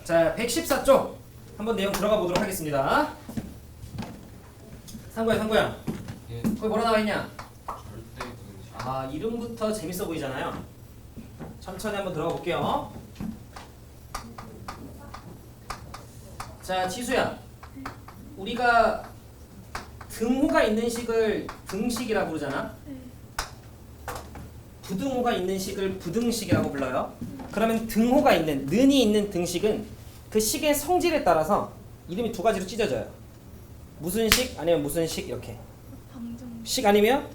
자, 114쪽 한번 내용 들어가 보도록 하겠습니다. 상구야. 예, 거기 뭐라 나와 있냐? 절대 부등식. 아, 이름부터 재밌어 보이잖아요. 천천히 한번 들어가 볼게요. 자, 지수야. 우리가 등호가 있는 식을 등식이라고 부르잖아. 부등호가 있는 식을 부등식이라고 불러요. 그러면 등호가 있는, 는이 있는 등식은 그 식의 성질에 따라서 이름이 두 가지로 찢어져요. 무슨 식 아니면 무슨 식 이렇게. 방정 식 아니면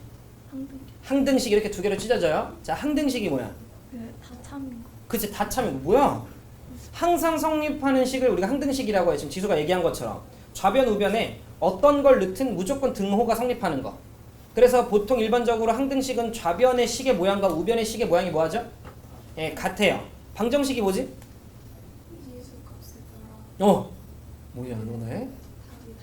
항등 항등식 이렇게 두 개로 찢어져요. 자, 항등식이 뭐야? 그다 참인 거. 그치, 다 참이고 뭐야? 항상 성립하는 식을 우리가 항등식이라고 해. 지금 지수가 얘기한 것처럼 좌변 우변에 어떤 걸 넣든 무조건 등호가 성립하는 거. 그래서 보통 일반적으로 항등식은 좌변의 식의 모양과 우변의 식의 모양이 뭐하죠? 예, 같아요. 방정식이 뭐지? 미지수 값에 따라 뭐야 너네? 답이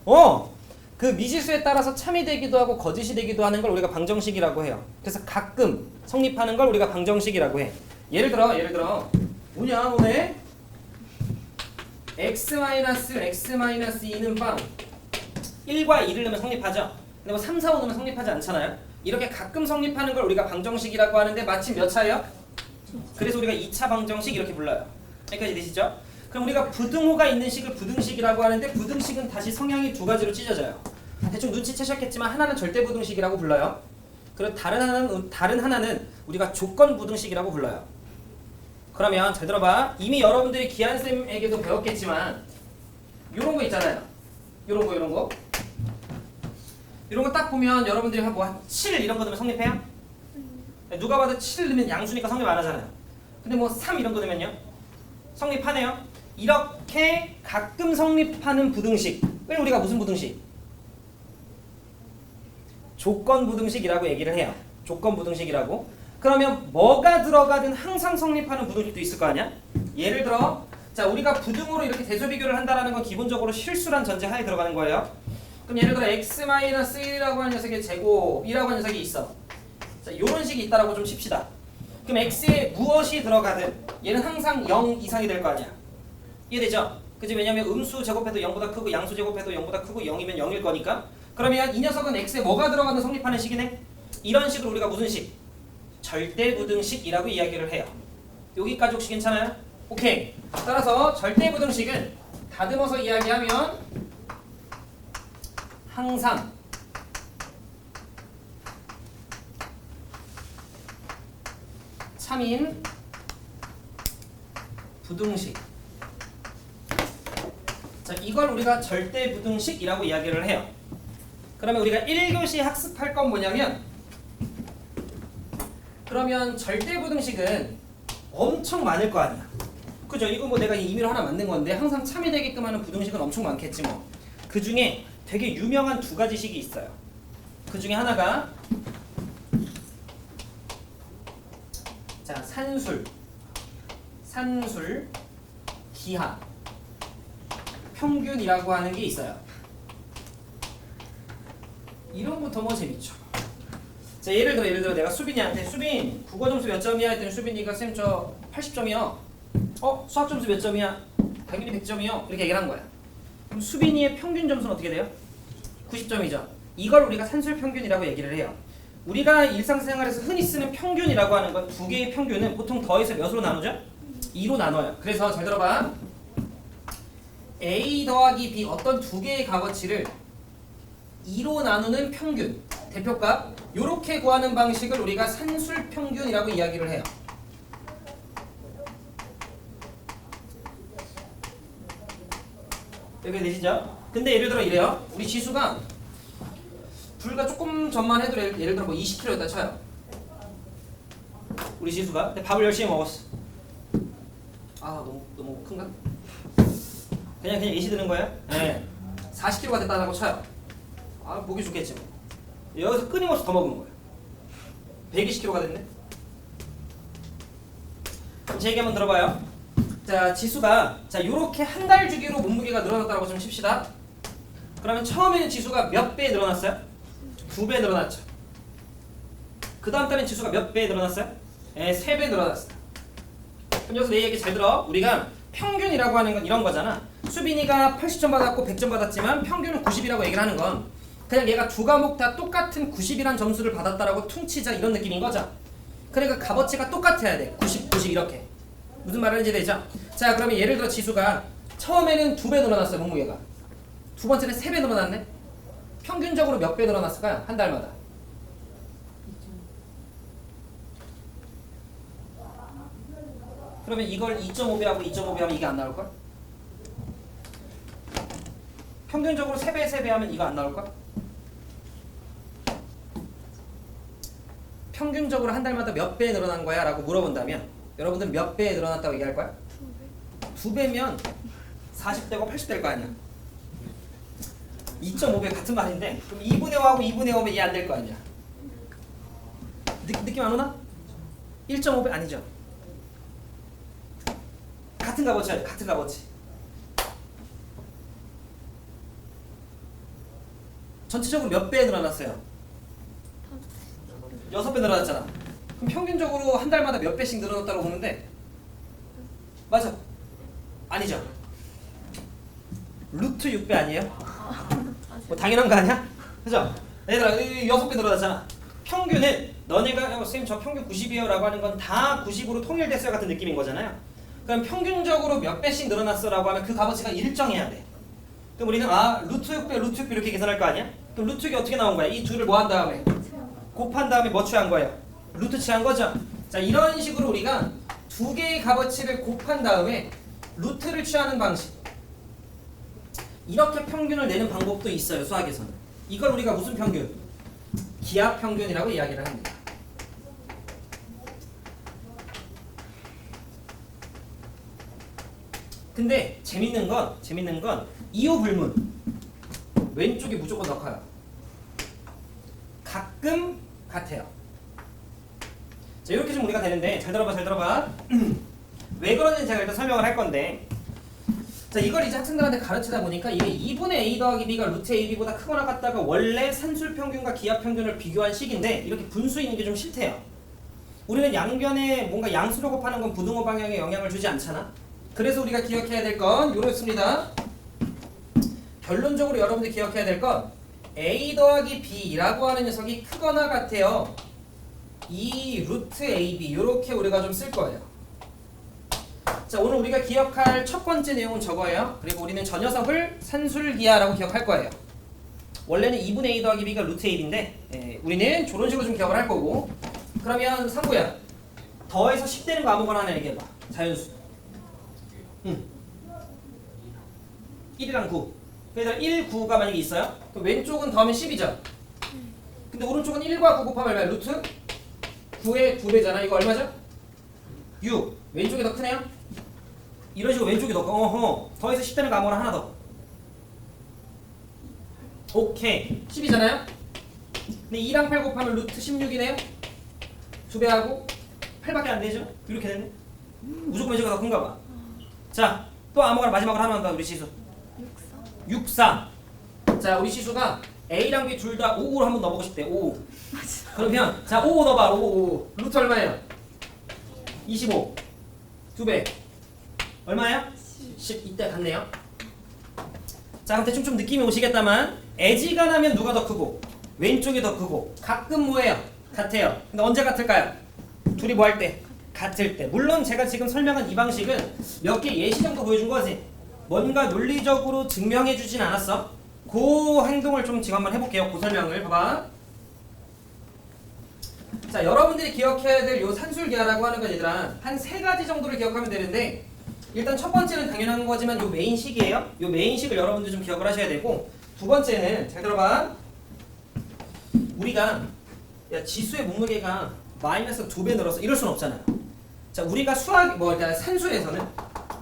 달라져. 그 미지수에 따라서 참이 되기도 하고 거짓이 되기도 하는 걸 우리가 방정식이라고 해요. 그래서 가끔 성립하는 걸 우리가 방정식이라고 해. 예를 들어 뭐냐 너네? x-2는 빵 1과 2를 넣으면 성립하죠? 근데 뭐 3, 4, 5 넣으면 성립하지 않잖아요? 이렇게 가끔 성립하는 걸 우리가 방정식이라고 하는데 마침 몇 차예요? 그래서 우리가 2차 방정식 이렇게 불러요. 여기까지 되시죠? 그럼 우리가 부등호가 있는 식을 부등식이라고 하는데 부등식은 다시 성향이 두 가지로 찢어져요. 대충 눈치채셨겠지만 하나는 절대 부등식이라고 불러요. 그리고 다른 하나는 우리가 조건 부등식이라고 불러요. 그러면 잘 들어봐. 이미 여러분들이 기한쌤에게도 배웠겠지만 요런 거 있잖아요. 요런 거 딱 보면 여러분들이 한 7 이런 거 넣으면 성립해요? 누가 봐도 7 넣으면 양수니까 성립 안 하잖아요. 근데 뭐 3 이런 거 넣으면요? 성립하네요. 이렇게 가끔 성립하는 부등식을 우리가 무슨 부등식? 조건 부등식이라고 얘기를 해요. 조건 부등식이라고. 그러면 뭐가 들어가든 항상 성립하는 부등식도 있을 거 아니야? 예를 들어 자, 우리가 부등호로 이렇게 대조 비교를 한다는 건 기본적으로 실수란 전제 하에 들어가는 거예요. 그럼 예를 들어 x-1이라고 하는 녀석의 제곱이라고 하는 녀석이 있어. 자, 요런 식이 있다라고 좀 칩시다. 그럼 x에 무엇이 들어가든 얘는 항상 0 이상이 될 거 아니야. 이해되죠? 그치? 왜냐면 음수 제곱해도 0보다 크고 양수 제곱해도 0보다 크고 0이면 0일 거니까. 그러면 이 녀석은 x에 뭐가 들어가든 성립하는 식이네? 이런 식으로 우리가 무슨 식? 절대부등식이라고 이야기를 해요. 여기까지 혹시 괜찮아요? 오케이. 따라서 절대부등식은 다듬어서 이야기하면 항상 참인 부등식. 자, 이걸 우리가 절대부등식이라고 이야기를 해요. 그러면 우리가 1교시 학습할 건 뭐냐면 그러면 절대부등식은 엄청 많을 거 아니야. 그죠? 이거 뭐 내가 임의로 하나 만든 건데 항상 참이 되게끔 하는 부등식은 엄청 많겠지 뭐. 그 중에 되게 유명한 두 가지 식이 있어요. 그 중에 하나가 자, 산술, 기하, 평균이라고 하는 게 있어요. 이런부터 뭐 재밌죠. 자, 예를 들어 내가 수빈이한테 수빈 국어 점수 몇 점이야 했더니 수빈이가 쌤 저 80점이요. 수학 점수 몇 점이야? 당연히 100점이요. 이렇게 얘기를 한 거야. 그럼 수빈이의 평균 점수는 어떻게 돼요? 90점이죠. 이걸 우리가 산술 평균이라고 얘기를 해요. 우리가 일상생활에서 흔히 쓰는 평균이라고 하는 건 두 개의 평균은 보통 더해서 몇으로 나누죠? 2로 나눠요. 그래서 잘 들어봐. A 더하기 B 어떤 두 개의 값어치를 2로 나누는 평균, 대표값 요렇게 구하는 방식을 우리가 산술 평균이라고 이야기를 해요. 여기 되시죠? 근데 예를 들어 이래요. 우리 지수가 불과 조금 전만 해도 예를 들어 뭐 20kg였다 쳐요. 우리 지수가. 근데 밥을 열심히 먹었어. 아, 너무 큰가? 그냥 예시 드는 거예요? 네. 40kg가 됐다고 쳐요. 아, 보기 좋겠지 뭐. 여기서 끊임없이 더 먹은 거예요. 120kg가 됐네. 제 얘기 한번 들어봐요. 자, 지수가 요렇게 한 달 주기로 몸무게가 늘어났다고 좀 칩시다. 그러면 처음에는 지수가 몇 배 늘어났어요? 2배 늘어났죠. 그 다음 달엔 지수가 몇 배 늘어났어요? 3배 늘어났어요. 그럼 여기서 내 얘기 잘 들어. 우리가 평균이라고 하는 건 이런 거잖아. 수빈이가 80점 받았고 100점 받았지만 평균은 90이라고 얘기를 하는 건 그냥 얘가 두 과목 다 똑같은 90이란 점수를 받았다라고 퉁치자 이런 느낌인 거죠. 그러니까 값어치가 똑같아야 돼. 90, 90 이렇게. 무슨 말인지 되죠? 자, 그러면 예를 들어 지수가 처음에는 2배 늘어났어요. 몸무게가. 두 번째는 3배 늘어났네. 평균적으로 몇 배 늘어났을까요? 한 달마다. 그러면 이걸 2.5배하고 2.5배 하면 이게 안 나올걸? 평균적으로 3배, 3배 하면 이거 안 나올걸? 평균적으로 한 달마다 몇 배 늘어난 거야? 라고 물어본다면 여러분들 몇 배 늘어났다고 얘기할 거야? 2배면 40대고 80대일 거 아니야? 2.5배 같은 말인데 그럼 2분의 5하고 2분의 5면 이해 안 될 거 아니야? 느낌 안 오나? 1.5배 아니죠? 같은 값어치야, 같은 값어치. 전체적으로 몇 배 늘어났어요? 6배 늘어났잖아. 그럼 평균적으로 한 달마다 몇 배씩 늘어났다고 보는데 맞아? 아니죠? 루트 6배 아니에요? 뭐 당연한 거 아니야? 그죠? 얘들아 6배 늘어났잖아. 평균은 너네가 선생님 저 평균 90이에요 라고 하는 건 다 90으로 통일됐어요 같은 느낌인 거잖아요. 그럼 평균적으로 몇 배씩 늘어났어 라고 하면 그 값어치가 일정해야 돼. 그럼 우리는 루트 6배 루트 6배 이렇게 계산할 거 아니야? 그럼 루트 6이 어떻게 나온 거야? 이 둘을 뭐 한 다음에? 곱한 다음에 뭐 취한 거예요? 루트 취한 거죠? 자, 이런 식으로 우리가 두 개의 값어치를 곱한 다음에 루트를 취하는 방식. 이렇게 평균을 내는 방법도 있어요, 수학에서는. 이걸 우리가 무슨 평균? 기하 평균이라고 이야기를 합니다. 근데 재밌는 건 이후 불문. 왼쪽이 무조건 더 커요. 가끔 같아요. 자, 이렇게 좀 우리가 되는데 잘 들어봐. 왜 그러는지 제가 일단 설명을 할 건데 자, 이걸 이제 학생들한테 가르치다 보니까 이게 2분의 a 더하기 b가 루트 ab보다 크거나 같다가 원래 산술 평균과 기하 평균을 비교한 식인데 이렇게 분수 있는 게 좀 싫대요. 우리는 양변에 뭔가 양수로 곱하는 건 부등호 방향에 영향을 주지 않잖아. 그래서 우리가 기억해야 될 건 요렇습니다. 결론적으로 여러분들이 기억해야 될 건 a 더하기 b라고 하는 녀석이 크거나 같아요. 이 루트 ab 요렇게 우리가 좀 쓸 거예요. 자, 오늘 우리가 기억할 첫 번째 내용은 저거예요. 그리고 우리는 저 녀석을 산술기하라고 기억할 거예요. 원래는 2분의 a 더하기 b가 루트 ab인데 우리는 저런 식으로 좀 기억을 할 거고. 그러면 상구야 더해서 10 되는 거 아무거나 하나 얘기해봐. 자연수. 1이랑 9. 그래서 1, 9가 만약에 있어요. 그럼 왼쪽은 더하면 10이죠. 근데 오른쪽은 1과 9 곱하면 얼마야? 루트 9의 9배잖아. 이거 얼마죠? 6. 왼쪽이 더 크네요? 이런 식으로 왼쪽이 더 커. 더해서 10 되는 거 아무거나 하나 더. 오케이. 10이잖아요? 근데 2랑 8 곱하면 루트 16이네요? 2배하고 8밖에 안 되죠? 이렇게 됐네? 무조건 왼쪽이 더 큰가 봐. 자, 또 아무거나 마지막으로 하나 더 우리 시수. 64. 자, 우리 시수가 A랑 B 둘 다 55로 한번 넣어보고 싶대. 55. 그러면 자, 55 넣어봐. 55. 루트 얼마예요? 25. 2배. 얼마예요? 10. 이때 같네요. 자, 그럼 대충 좀 느낌이 오시겠다만 애지간하면 누가 더 크고 왼쪽이 더 크고 가끔 뭐예요? 같아요. 근데 언제 같을까요? 둘이 뭐 할 때? 같을 때. 물론 제가 지금 설명한 이 방식은 몇 개 예시 정도 보여준 거지. 뭔가 논리적으로 증명해 주진 않았어. 그 행동을 좀 지금 한번 해볼게요. 그 설명을 봐봐. 자, 여러분들이 기억해야 될 요 산술기하라고 하는 건 얘들아 한 3가지 정도를 기억하면 되는데 일단 첫 번째는 당연한 거지만 요 메인식이에요. 요 메인식을 여러분들 좀 기억을 하셔야 되고 두 번째는 잘 들어봐. 우리가 지수의 몸무게가 마이너스 2배 늘어서 이럴 순 없잖아요. 자, 우리가 그러니까 산술에서는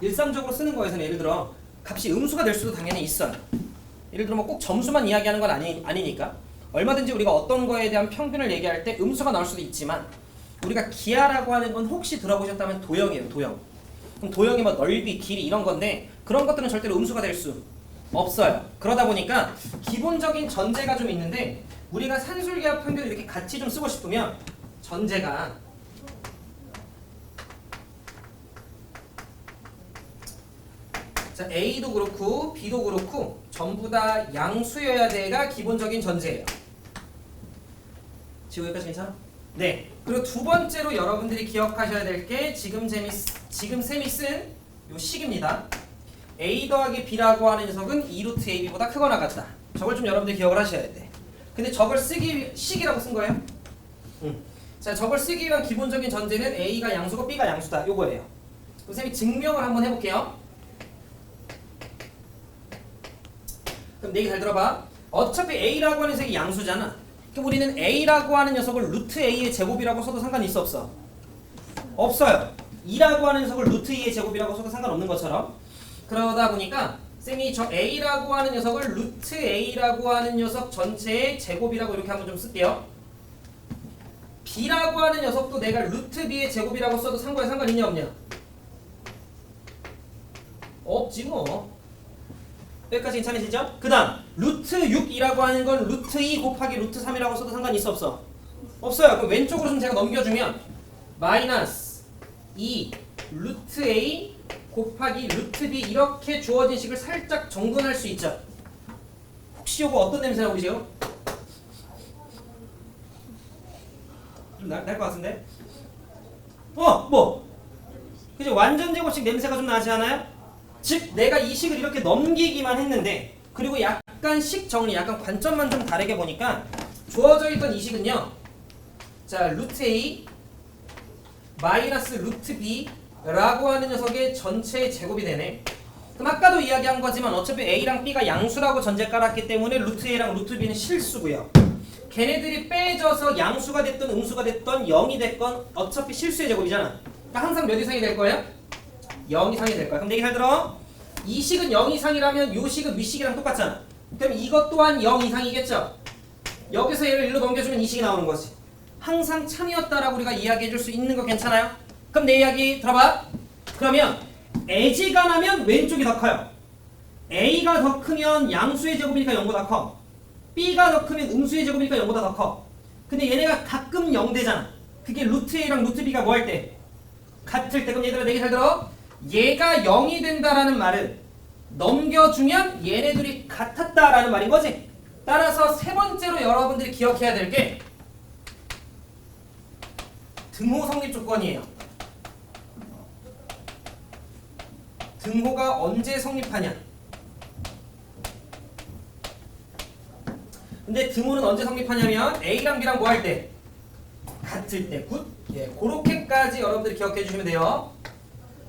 일상적으로 쓰는 거에서는 예를 들어 값이 음수가 될 수도 당연히 있어요. 예를 들어 뭐 꼭 점수만 이야기하는 건 아니니까 얼마든지 우리가 어떤 거에 대한 평균을 얘기할 때 음수가 나올 수도 있지만 우리가 기하라고 하는 건 혹시 들어보셨다면 도형이에요. 도형. 그럼 도형이 뭐 넓이, 길이 이런 건데 그런 것들은 절대로 음수가 될 수 없어요. 그러다 보니까 기본적인 전제가 좀 있는데 우리가 산술기하 평균을 이렇게 같이 좀 쓰고 싶으면 전제가 자, A도 그렇고 B도 그렇고 전부 다 양수여야 돼가 기본적인 전제예요. 지금 여기까지 괜찮아? 네. 그리고 두 번째로 여러분들이 기억하셔야 될 게 지금 쌤이 쓴 요 식입니다. A 더하기 B라고 하는 녀석은 2루트 AB보다 크거나 같다. 저걸 좀 여러분들이 기억을 하셔야 돼. 근데 저걸 식이라고 쓴 거예요? 자, 저걸 쓰기 위한 기본적인 전제는 A가 양수고 B가 양수다. 요거예요. 그럼 쌤이 증명을 한번 해볼게요. 그럼 내 얘기 잘 들어봐. 어차피 A라고 하는 녀석이 양수잖아. 그럼 우리는 A라고 하는 녀석을 루트 A의 제곱이라고 써도 상관이 있어 없어? 없어요. 2라고 하는 녀석을 루트 2의 제곱이라고 써도 상관없는 것처럼. 그러다 보니까 쌤이 저 A라고 하는 녀석을 루트 A라고 하는 녀석 전체의 제곱이라고 이렇게 한번 좀 쓸게요. B라고 하는 녀석도 내가 루트 B의 제곱이라고 써도 상관 있냐 없냐? 없지 뭐. 여기까지 괜찮으시죠? 그 다음 루트 6이라고 하는 건 루트 2 곱하기 루트 3이라고 써도 상관이 있어 없어? 없어요. 그럼 왼쪽으로 좀 제가 넘겨주면 마이너스 2 루트 A 곱하기 루트 B 이렇게 주어진 식을 살짝 정돈할 수 있죠? 혹시 요거 어떤 냄새 나고 계세요? 좀 날 것 같은데? 뭐? 그죠? 완전 제곱식 냄새가 좀 나지 않아요? 즉 내가 이 식을 이렇게 넘기기만 했는데 그리고 약간 식 정리, 약간 관점만 좀 다르게 보니까 주어져 있던 이 식은요. 자, 루트 A 마이너스 루트 B 라고 하는 녀석의 전체의 제곱이 되네. 그럼 아까도 이야기한 거지만 어차피 A랑 B가 양수라고 전제 깔았기 때문에 루트 A랑 루트 B는 실수고요. 걔네들이 빼져서 양수가 됐든 음수가 됐든 0이 됐건 어차피 실수의 제곱이잖아. 그러니까 항상 몇 이상이 될 거예요? 0 이상이 될 거야. 그럼 내 얘기 잘 들어. 이 식은 0 이상이라면 이 식은 윗식이랑 똑같잖아. 그럼 이것 또한 0 이상이겠죠? 여기서 얘를 1로 넘겨주면 이 식이 나오는 거지. 항상 참이었다라고 우리가 이야기해 줄 수 있는 거 괜찮아요? 그럼 내 이야기 들어봐. 그러면 애지가 나면 왼쪽이 더 커요. A가 더 크면 양수의 제곱이니까 0보다 커. B가 더 크면 음수의 제곱이니까 0보다 더 커. 근데 얘네가 가끔 0 되잖아. 그게 루트 A랑 루트 B가 뭐 할 때? 같을 때. 그럼 얘들아 내 얘기 잘 들어. 얘가 0이 된다라는 말은 넘겨주면 얘네들이 같았다라는 말인 거지. 따라서 세 번째로 여러분들이 기억해야 될 게 등호 성립 조건이에요. 등호가 언제 성립하냐? 근데 등호는 언제 성립하냐면 A랑 B랑 뭐 할 때? 같을 때. 굿? 예, 그렇게까지 여러분들이 기억해 주시면 돼요.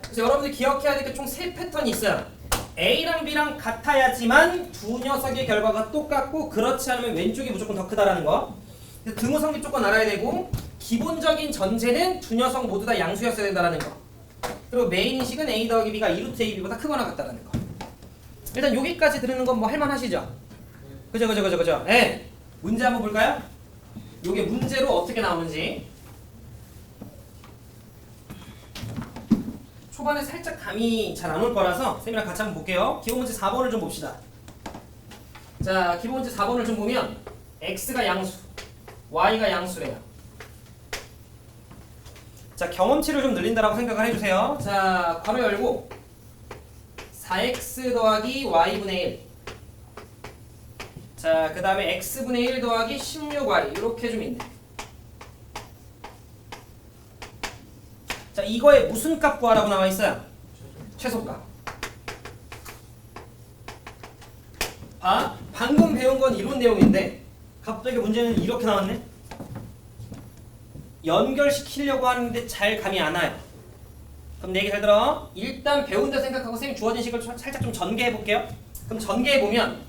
그래서 여러분들이 기억해야 될 게 총 3패턴이 있어요. A랑 B랑 같아야지만 두 녀석의 결과가 똑같고 그렇지 않으면 왼쪽이 무조건 더 크다라는 거. 그래서 등호 성립 조건 알아야 되고 기본적인 전제는 두 녀석 모두 다 양수였어야 된다는 거. 그리고 메인 인식은 A 더하기 B가 2루트 AB보다 크거나 같다라는 거. 일단 여기까지 들으는 건 뭐 할만하시죠? 그죠? 네. 문제 한번 볼까요? 요게 문제로 어떻게 나오는지. 초반에 살짝 감이 잘 안 올 거라서 쌤이랑 같이 한번 볼게요. 기본 문제 4번을 좀 봅시다. 자, 기본 문제 4번을 좀 보면 x가 양수, y가 양수래요. 자, 경험치를 좀 늘린다라고 생각을 해주세요. 자, 괄호 열고 4x 더하기 y분의 1. 자, 그 다음에 x분의 1 더하기 16y 이렇게 좀 있네. 자, 이거에 무슨 값 구하라고 나와 있어요? 최소값. 방금 배운 건 이론 내용인데 갑자기 문제는 이렇게 나왔네. 연결시키려고 하는데 잘 감이 안 와요. 그럼 내 얘기 잘 들어. 일단 배운다 생각하고 선생님이 주어진 식을 살짝 좀 전개해 볼게요. 그럼 전개해 보면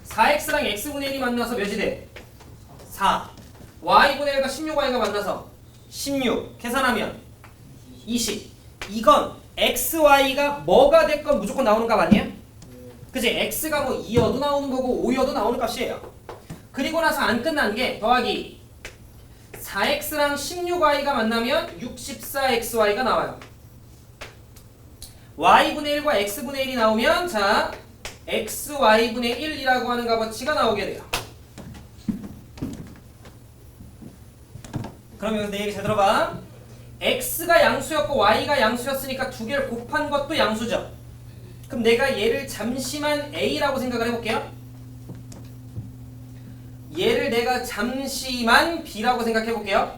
4x랑 x분의 1이 만나서 몇이 돼? 4. y분의 1과 16y가 만나서 16. 계산하면 20. 이건 xy가 뭐가 됐건 무조건 나오는 값 아니야? 그치? x가 뭐 2여도 나오는 거고 5여도 나오는 값이에요. 그리고 나서 안 끝난 게 더하기 4x랑 16y가 만나면 64xy가 나와요. y분의 1과 x분의 1이 나오면 자 xy분의 1이라고 하는 값어치가 나오게 돼요. 그럼 여기서 내 얘기 잘 들어봐. x가 양수였고 y가 양수였으니까 두 개를 곱한 것도 양수죠. 그럼 내가 얘를 잠시만 A라고 생각을 해볼게요. 얘를 내가 잠시만 B라고 생각해볼게요.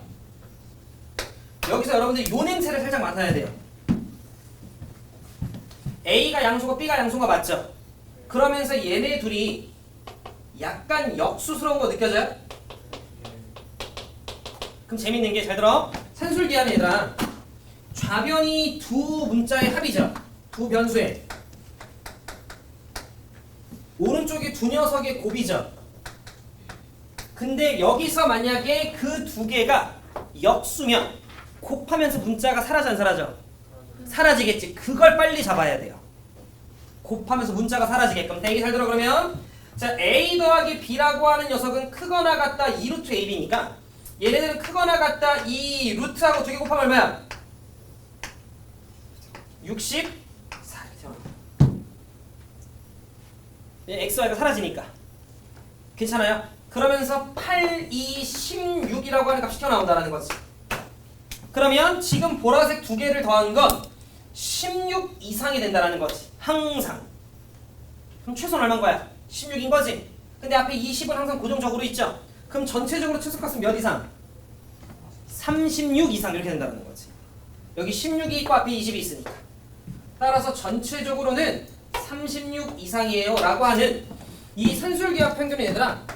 여기서 여러분들 요 냄새를 살짝 맡아야 돼요. A가 양수고 B가 양수가 맞죠? 그러면서 얘네 둘이 약간 역수스러운 거 느껴져요? 그럼 재밌는 게 잘 들어. 산술기하는 얘들아, 좌변이 두 문자의 합이죠. 두 변수의. 오른쪽이 두 녀석의 곱이죠. 근데 여기서 만약에 그 두 개가 역수면 곱하면서 문자가 사라져 안 사라져? 사라지겠지. 그걸 빨리 잡아야 돼요. 곱하면서 문자가 사라지게끔. 얘기 잘 들어. 그러면 자, A 더하기 B라고 하는 녀석은 크거나 같다 2루트 AB니까 얘네들은 크거나 같다 이 루트하고 두 개 곱하면 얼마야? 64. X, Y가 사라지니까 괜찮아요? 그러면서 8, 2, 16이라고 하는 값이 튀어나온다는 거지. 그러면 지금 보라색 두 개를 더한 건 16 이상이 된다는 거지. 항상. 그럼 최소는 얼마인 거야? 16인 거지. 근데 앞에 20은 항상 고정적으로 있죠. 그럼 전체적으로 최소값은 몇 이상? 36 이상 이렇게 된다는 거지. 여기 16이 있고 앞에 20이 있으니까. 따라서 전체적으로는 36 이상이에요 라고 하는 이 산술기하 평균의 얘들아,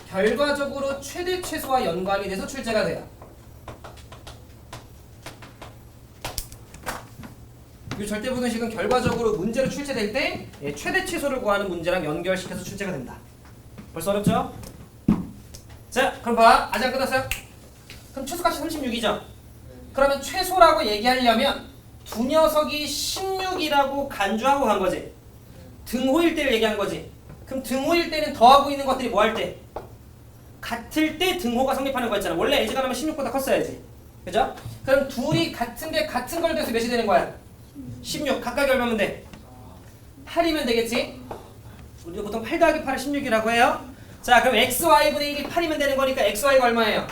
결과적으로 최대 최소와 연관이 돼서 출제가 돼요. 이 절대부등식은 결과적으로 문제로 출제될 때 최대 최소를 구하는 문제랑 연결시켜서 출제가 된다. 벌써 어렵죠? 자, 그럼 봐. 아직 안 끝났어요? 그럼 최소값이 36이죠? 그러면 최소라고 얘기하려면 두 녀석이 16이라고 간주하고 간 거지. 등호일 때를 얘기한 거지. 그럼 등호일 때는 더하고 있는 것들이 뭐 할 때? 같을 때 등호가 성립하는 거였잖아. 원래 A지간하면 16보다 컸어야지. 그죠? 그럼 둘이 같은데 같은 걸 돼서 몇이 되는 거야? 16. 각각이 얼마면 돼? 8이면 되겠지? 우리가 보통 8 더하기 8을 16이라고 해요. 자, 그럼 xy분의 1이 8이면 되는 거니까 xy가 얼마예요?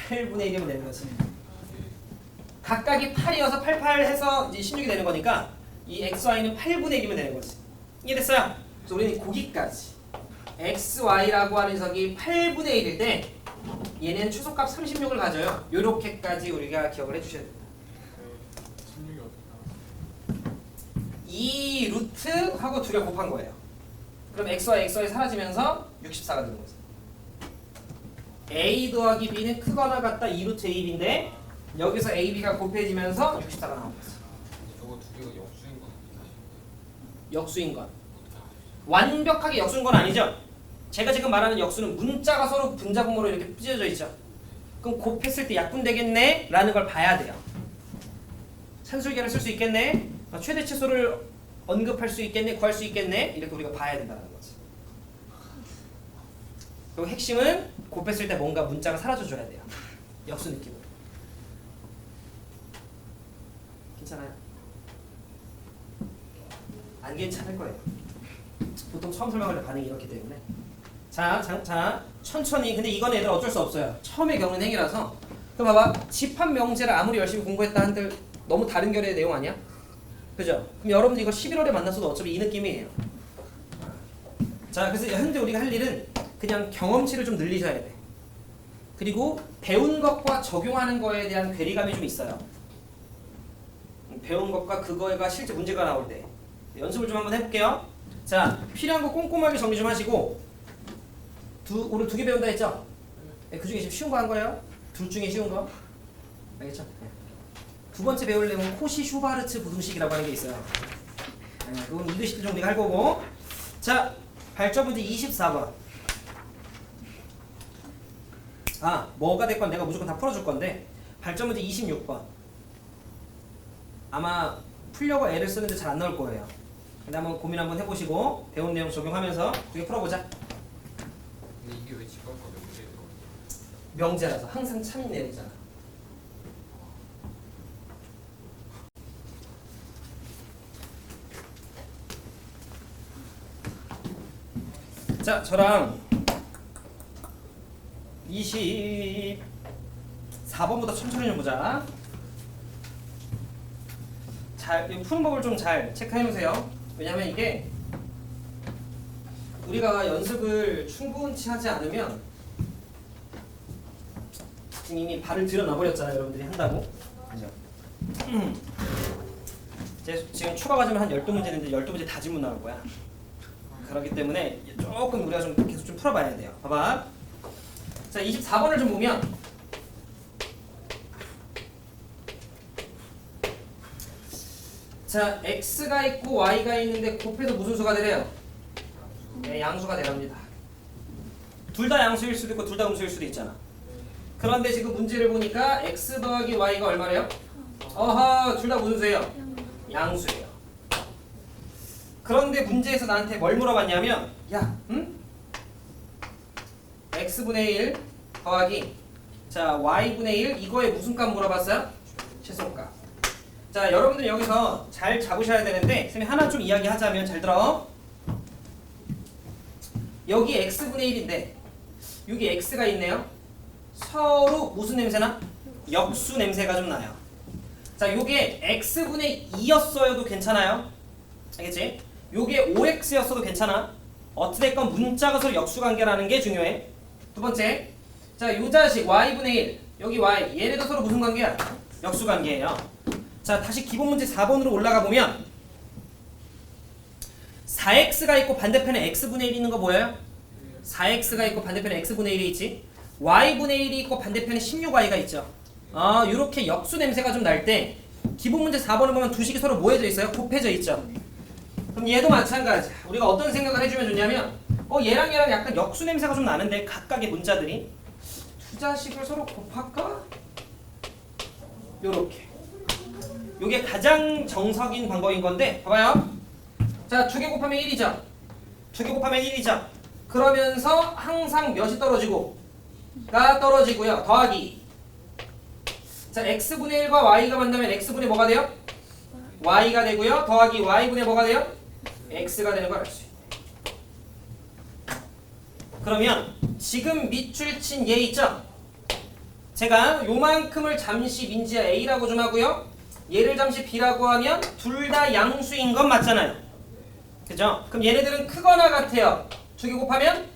8분의 1이면 되는 거지. 각각이 8이어서 88 해서 이제 16이 되는 거니까 이 xy는 8분의 1이면 되는 거지. 이해됐어요? 그래서 우리는 거기까지. xy라고 하는 녀석이 8분의 1일 때 얘는 최소값 36을 가져요. 요렇게까지 우리가 기억을 해주셔야 됩니다. 16이 어떻게 나왔어? 이 루트하고 두 개 곱한 거예요. 그럼 xy 사라지면서 64가 되는 거죠. a 더하기 b는 크거나 같다 2루트 ab인데 여기서 ab가 곱해지면서 64가 나온 거죠. 저거 두 개가 역수인 건 어떻게 하시는 거예요? 역수인 건. 어떻게 하시죠? 완벽하게 역수인 건 아니죠. 제가 지금 말하는 역수는 문자가 서로 분자분모로 이렇게 찢어져 있죠. 그럼 곱했을 때 약분되겠네? 라는 걸 봐야 돼요. 산술계를 쓸 수 있겠네? 최대 최소를 언급할 수 있겠네? 구할 수 있겠네? 이렇게 우리가 봐야 된다는 거지. 그리고 핵심은 곱했을 때 뭔가 문자가 사라져줘야 돼요. 역수 느낌으로. 괜찮아요? 안 괜찮을 거예요. 보통 처음 설명할 때 반응이 이렇기 때문에. 자, 천천히. 근데 이건 애들 어쩔 수 없어요. 처음에 겪는 행위라서. 그럼 봐봐. 집합 명제를 아무리 열심히 공부했다 한들 너무 다른 결의 내용 아니야? 그죠? 그럼 여러분들 이거 11월에 만났어도 어차피 이 느낌이에요. 자, 그래서 현재 우리가 할 일은 그냥 경험치를 좀 늘리셔야 돼. 그리고 배운 것과 적용하는 거에 대한 괴리감이 좀 있어요. 배운 것과 그거가 실제 문제가 나올 때 연습을 좀 한번 해볼게요. 자, 필요한 거 꼼꼼하게 정리 좀 하시고 오늘 두 개 배운다 했죠? 네, 그 중에 지금 쉬운 거 한 거예요? 둘 중에 쉬운 거? 알겠죠? 네. 두 번째 배울 내용은 코시-슈바르츠 부등식이라고 하는 게 있어요. 네, 그건 2교시 때 정도 할 거고. 자, 발전 문제 24번. 아, 뭐가 됐건 내가 무조건 다 풀어줄 건데 발전 문제 26번. 아마 풀려고 애를 쓰는데 잘 안 나올 거예요. 근데 한번 고민 한번 해보시고 배운 내용 적용하면서 두 개 풀어보자. 근데 이게 왜 집합과 명제에 들어가요? 명제라서 항상 참인 내용이잖아. 자, 저랑 24번보다 천천히 좀 보자. 잘 푸는 법을 좀 잘 체크해 놓으세요. 왜냐면 이게 우리가 연습을 충분치 하지 않으면 지금 이미 발을 들여놔 버렸잖아요. 여러분들이 한다고. 그죠? 지금 추가 과제면 한 12문제인데 12문제 다 질문 나올 거야. 그렇기 때문에 조금 우리가 좀 계속 좀 풀어봐야 돼요. 봐봐. 자, 24번을 좀 보면 자, x가 있고 y가 있는데 곱해서 무슨 수가 되래요? 네, 양수가 되랍니다. 둘 다 양수일 수도 있고 둘 다 음수일 수도 있잖아. 그런데 지금 문제를 보니까 x 더하기 y가 얼마래요? 어허, 둘 다 무슨 수예요? 양수예요. 그런데 문제에서 나한테 뭘 물어봤냐면 야, x분의 1 더하기 자 y분의 1 이거에 무슨 값 물어봤어요? 최소값. 자, 여러분들 여기서 잘 잡으셔야 되는데 선생님이 하나 좀 이야기하자면 잘 들어. 여기 x분의 1인데 여기 x가 있네요. 서로 무슨 냄새나? 역수 냄새가 좀 나요. 자, 요게 x분의 2였어도 괜찮아요. 알겠지? 요게 5x였어도 괜찮아. 어찌됐건 문자가 서로 역수관계라는 게 중요해. 두 번째, 자, 요 자식 y분의 1 여기 y 얘네도 서로 무슨 관계야? 역수관계예요. 자, 다시 기본 문제 4번으로 올라가 보면 4x가 있고 반대편에 x분의 1 있는 거 보여요? 4x가 있고 반대편에 x분의 1이 있지. y분의 1이 있고 반대편에 16y가 있죠. 요렇게 역수 냄새가 좀 날 때 기본 문제 4번을 보면 두 식이 서로 뭐해져 있어요? 곱해져 있죠. 그럼 얘도 마찬가지. 우리가 어떤 생각을 해주면 좋냐면 얘랑 얘랑 약간 역수 냄새가 좀 나는데 각각의 문자들이 두 자식을 서로 곱할까? 요렇게. 요게 가장 정석인 방법인 건데 봐봐요. 자, 2개 곱하면 1이죠. 2개 곱하면 1이죠. 그러면서 항상 몇이 떨어지고 가 떨어지고요. 더하기. 자, x분의 1과 y가 만나면 x분의 뭐가 돼요? y가 되고요. 더하기 y분의 뭐가 돼요? x가 되는 걸 알 수 있네. 그러면 지금 밑줄 친 얘 있죠? 제가 요만큼을 잠시 민지야 a라고 좀 하고요. 얘를 잠시 b라고 하면 둘 다 양수인 건 맞잖아요. 그죠? 그럼 얘네들은 크거나 같아요. 2개 곱하면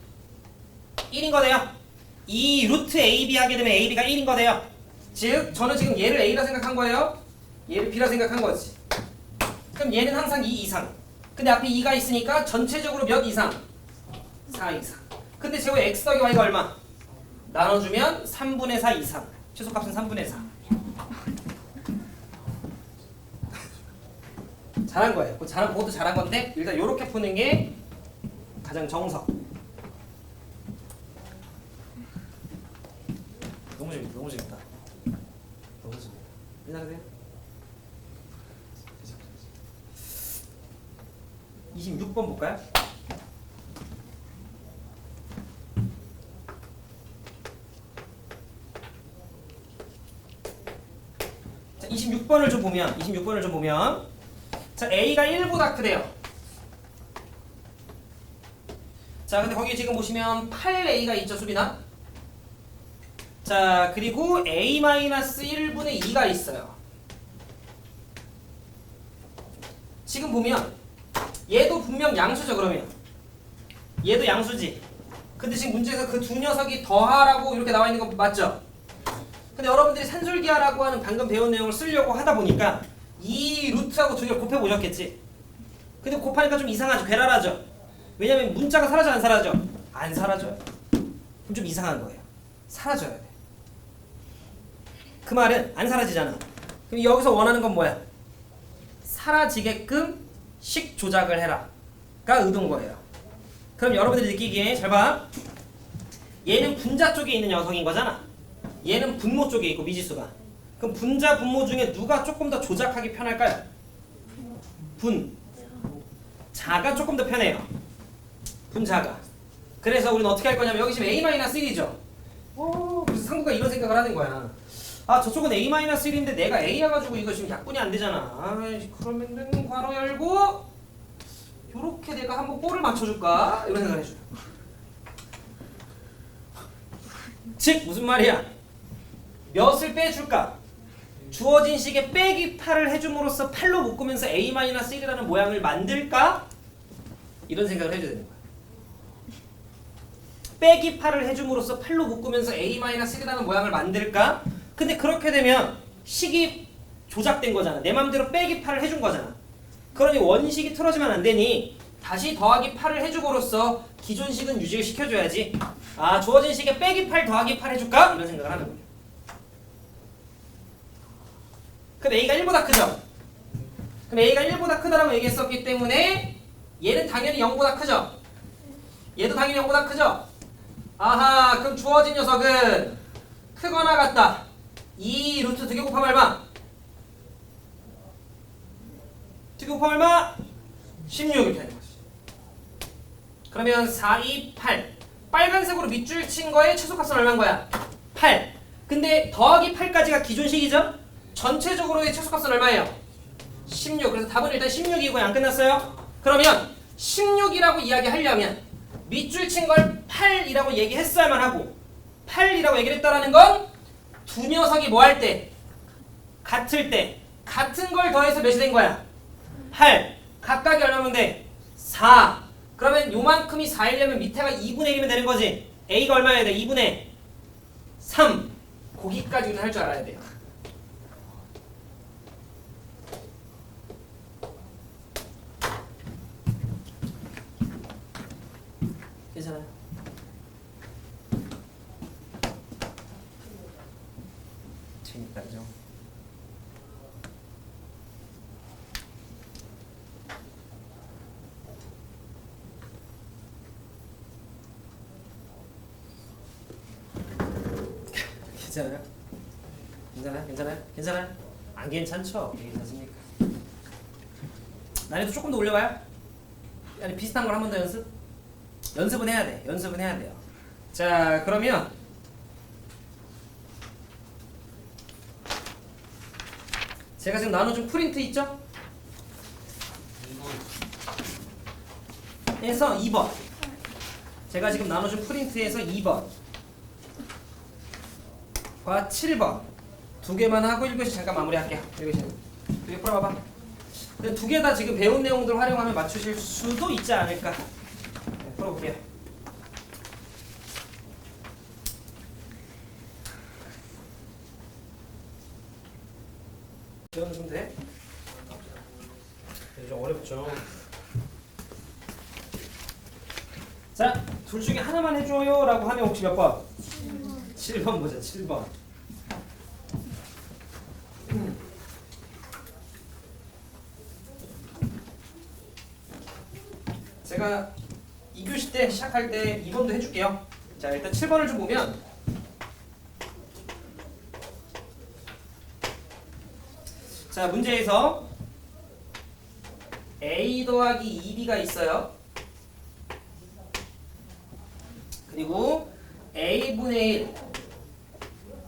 1인 거네요. 이 루트 AB 하게 되면 AB가 1인 거네요. 즉 저는 지금 얘를 A라 생각한 거예요. 얘를 B라 생각한 거지. 그럼 얘는 항상 2 이상. 근데 앞에 2가 있으니까 전체적으로 몇 이상? 4 이상. 근데 제곱 X 더하기 Y가 얼마? 나눠주면 3분의 4 이상. 최소값은 3분의 4. 잘한 거예요. 그것도 잘한 건데 일단 요렇게 푸는 게 가장 정석. 너무 재밌다. 너무 재밌다. 너무 재밌다. 괜찮으세요? 26번 볼까요? 자, 26번을 좀 보면 자, A가 1보다 크대요. 자, 근데 거기 지금 보시면 8A가 있죠, 수빈아? 자, 그리고 A-1분의 2가 있어요. 지금 보면 얘도 분명 양수죠, 그러면. 얘도 양수지. 근데 지금 문제에서 그 두 녀석이 더하라고 이렇게 나와 있는 거 맞죠? 근데 여러분들이 산술기하라고 하는 방금 배운 내용을 쓰려고 하다 보니까 이 루트하고 두 개를 곱해보셨겠지? 근데 곱하니까 좀 이상하죠? 괴랄하죠? 왜냐면 문자가 사라져 안 사라져? 안 사라져요. 그럼 좀 이상한 거예요. 사라져야 돼. 그 말은 안 사라지잖아. 그럼 여기서 원하는 건 뭐야? 사라지게끔 식 조작을 해라 가 의도인 거예요. 그럼 여러분들이 느끼기에 잘 봐. 얘는 분자 쪽에 있는 녀석인 거잖아. 얘는 분모 쪽에 있고 미지수가. 그럼 분자 분모 중에 누가 조금 더 조작하기 편할까요? 자가 조금 더 편해요. 분자가. 그래서 우리는 어떻게 할 거냐면 여기 지금 A-1이죠. 그래서 상구가 이런 생각을 하는 거야. 아, 저쪽은 A-1인데 내가 A여가지고 이거 지금 약분이 안 되잖아. 그러면은 괄호 열고 요렇게 내가 한번 볼을 맞춰줄까? 이런 생각을 해줘요. 즉 무슨 말이야? 몇을 빼줄까? 주어진 식에 빼기 8을 해줌으로써 8로 묶으면서 a-1이라는 모양을 만들까? 이런 생각을 해줘야 되는 거야. 빼기 8을 해줌으로써 8로 묶으면서 a-1이라는 모양을 만들까? 근데 그렇게 되면 식이 조작된 거잖아. 내 맘대로 빼기 8을 해준 거잖아. 그러니 원식이 틀어지면 안 되니 다시 더하기 8을 해줌으로써 기존 식은 유지를 시켜줘야지. 아, 주어진 식에 빼기 8 더하기 8 해줄까? 이런 생각을 하는 거예요. 그럼 a가 1보다 크죠? 그럼 a가 1보다 크다라고 얘기했었기 때문에 얘는 당연히 0보다 크죠? 얘도 당연히 0보다 크죠? 아하, 그럼 주어진 녀석은 크거나 같다. 2 루트 2개 곱하면 얼마? 2개 곱하면 얼마? 16 이렇게 되는 거지. 그러면 4, 2, 8 빨간색으로 밑줄 친 거의 최소값은 얼마인 거야? 8. 근데 더하기 8까지가 기존식이죠? 전체적으로의 최소값은 얼마예요? 16. 그래서 답은 일단 16이고 안 끝났어요? 그러면 16이라고 이야기하려면 밑줄 친 걸 8이라고 얘기했어야만 하고 8이라고 얘기를 했다라는 건 두 녀석이 뭐 할 때? 같을 때 같은 걸 더해서 몇이 된 거야? 8. 각각이 얼마면 돼? 4. 그러면 요만큼이 4이려면 밑에가 2분의 1이면 되는 거지. a가 얼마여야 돼? 2분의 3. 거기까지 우리는 할 줄 알아야 돼요. 괜찮아요? 재밌다, 그죠? 괜찮아요? 괜찮아요? 괜찮아요? 괜찮아요? 안 괜찮죠? 왜 괜찮습니까? 난이도 조금 더 올려봐요? 아니 비슷한 걸 한 번 더 연습? 연습은 해야 돼. 연습은 해야 돼요. 자, 그러면 제가 지금 나눠준 프린트 있죠? 에서 2번. 제가 지금 나눠준 프린트에서 2번 과 7번 두 개만 하고 1교시 잠깐 마무리할게요. 1교시 두 개 풀어봐봐. 두 개 다 지금 배운 내용들 활용하면 맞추실 수도 있지 않을까. 네, 풀어볼게요. 지원은 돼? 좀 어렵죠. 자, 둘 중에 하나만 해줘요 라고 하면 혹시 몇 번? 7번 보자. 7번. 제가 2교시 때 시작할 때 2번도 해줄게요. 자, 일단 7번을 좀 보면 자, 문제에서 a 더하기 2b가 있어요. 그리고 a분의 1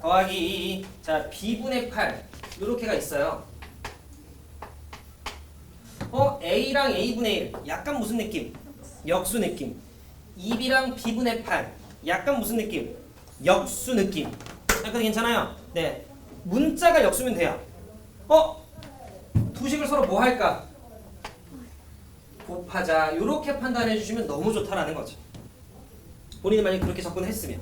더하기 2 자 b분의 8 이렇게가 있어요. a랑 a분의 1 약간 무슨 느낌? 역수 느낌. 2b랑 b분의 8 약간 무슨 느낌? 역수 느낌. 약간 괜찮아요? 네. 문자가 역수면 돼요. 두 식을 서로 뭐 할까? 곱하자. 이렇게 판단해 주시면 너무 좋다라는 거죠. 본인이 만약 그렇게 접근했으면.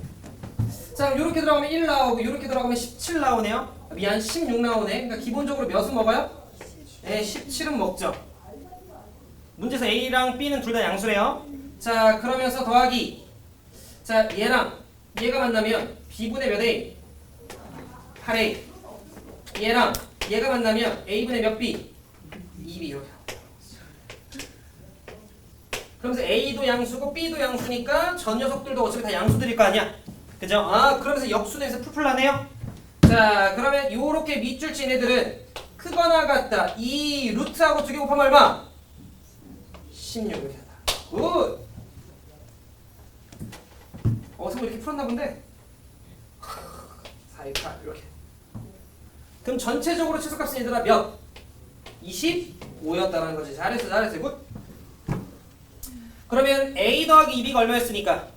자, 그럼 이렇게 들어가면 1 나오고 이렇게 들어가면 17 나오네요. 미안, 16 나오네. 그러니까 기본적으로 몇은 먹어요? 네, 17은 먹죠. 문제에서 A랑 B는 둘 다 양수래요. 자, 그러면서 더하기. 자, 얘랑 얘가 만나면 B분의 몇 A? 8A. 얘랑 얘가 만나면 A분의 몇 B? 2B 이렇게. 그러면서 A도 양수고 B도 양수니까 전 녀석들도 어차피 다 양수들일 거 아니야. 그죠? 아, 그러면서 역수에서 풀풀 나네요. 자, 그러면 요렇게 밑줄 친 애들은 크거나 같다. 이 루트하고 2개 곱하면 얼마? 16 이렇게 하다. 굿! 성우 이렇게 풀었나 본데? 4, 2, 8 이렇게. 그럼 전체적으로 최소값은 얘들아 몇? 25였다는 거지. 잘했어, 잘했어. 굿! 그러면 A 더하기 2B가 얼마였으니까?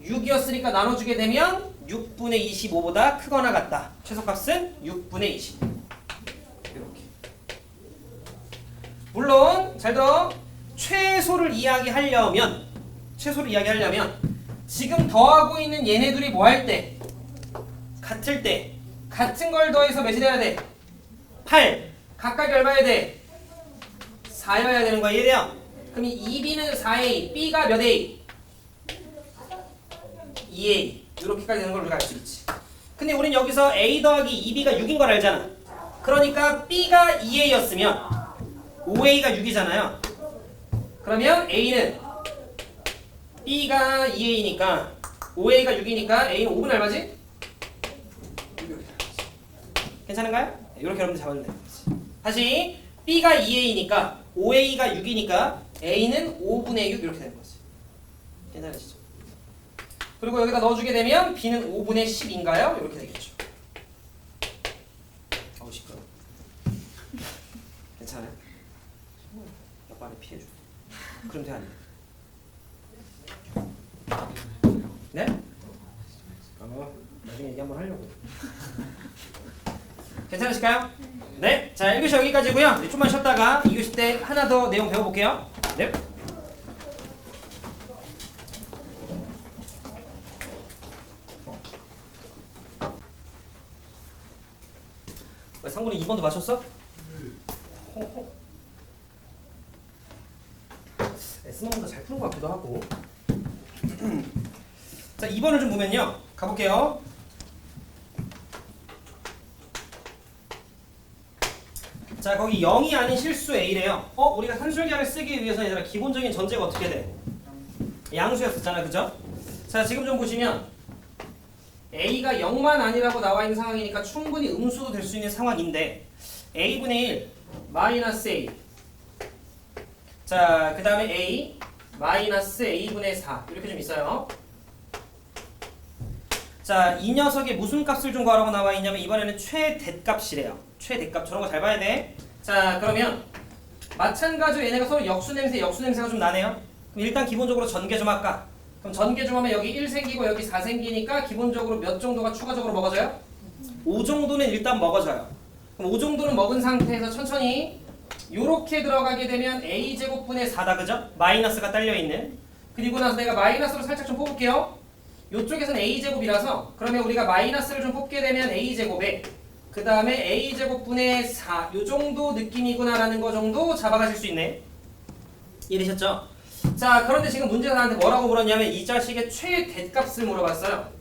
6이었으니까 나눠주게 되면 6분의 25보다 크거나 같다. 최소값은 6분의 20. 물론 잘 들어. 최소를 이야기하려면 지금 더하고 있는 얘네들이 뭐 할 때? 같을 때 같은 걸 더해서 몇이 돼야 돼? 8. 각각이 얼마여야 돼? 4여야 되는 거야. 이해돼요? 그럼 이 2b는 4a, b가 몇 a? 2a. 이렇게까지 되는 걸 우리가 알 수 있지. 근데 우린 여기서 a 더하기 2b가 6인 걸 알잖아. 그러니까 b가 2a였으면 5a가 6이잖아요. 그러면 a는 b가 2a니까 5a가 6이니까 a는 5분 얼마지? 괜찮은가요? 이렇게 여러분들 잡아주면 됩니다. 다시 b가 2a니까 5a가 6이니까 a는 5분의 6 이렇게 되는 거지. 괜찮으시죠? 그리고 여기다 넣어주게 되면 b는 5분의 10인가요? 이렇게 되겠죠. 어우 시끄러. 괜찮아요? 옆발에 피해줘. 그럼 돼 아니야? 네? 나중에 얘기 한번 하려고. 괜찮으실까요? 네. 자 1교시 여기까지고요. 네, 좀만 쉬었다가 2교시 때 하나 더 내용 배워볼게요. 네. 왜 상군이 2번도 마셨어? S놈보다 잘 푸는 것 같기도 하고. 자 2번을 좀 보면요. 가볼게요. 자 거기 0이 아닌 실수 A래요. 우리가 산술기하를 쓰기 위해서 얘들아 기본적인 전제가 어떻게 돼? 양수였었잖아, 그죠? 자 지금 좀 보시면 A가 0만 아니라고 나와 있는 상황이니까 충분히 음수도 될 수 있는 상황인데 A분의 1 마이너스 A. 자 그 다음에 A 마이너스 A분의 4 이렇게 좀 있어요. 자 이 녀석의 무슨 값을 좀 구하라고 나와 있냐면 이번에는 최대값이래요. 최대값 저런 거 잘 봐야 돼. 자 그러면 마찬가지로 얘네가 서로 역수 냄새가 좀 나네요. 그럼 일단 기본적으로 전개 좀 할까? 그럼 전개 좀 하면 여기 1 생기고 여기 4 생기니까 기본적으로 몇 정도가 추가적으로 먹어져요? 5 정도는 일단 먹어져요. 그럼 5 정도는 먹은 상태에서 천천히 요렇게 들어가게 되면 a제곱분의 4다 그죠? 마이너스가 딸려있는. 그리고 나서 내가 마이너스로 살짝 좀 뽑을게요. 요쪽에서는 a제곱이라서 그러면 우리가 마이너스를 좀 뽑게 되면 a제곱에 그 다음에 a제곱분의 4 요정도 느낌이구나 라는 거 정도 잡아가실 수 있네. 이해되셨죠? 자 그런데 지금 문제가 나한테 뭐라고 물었냐면 이 자식의 최대값을 물어봤어요.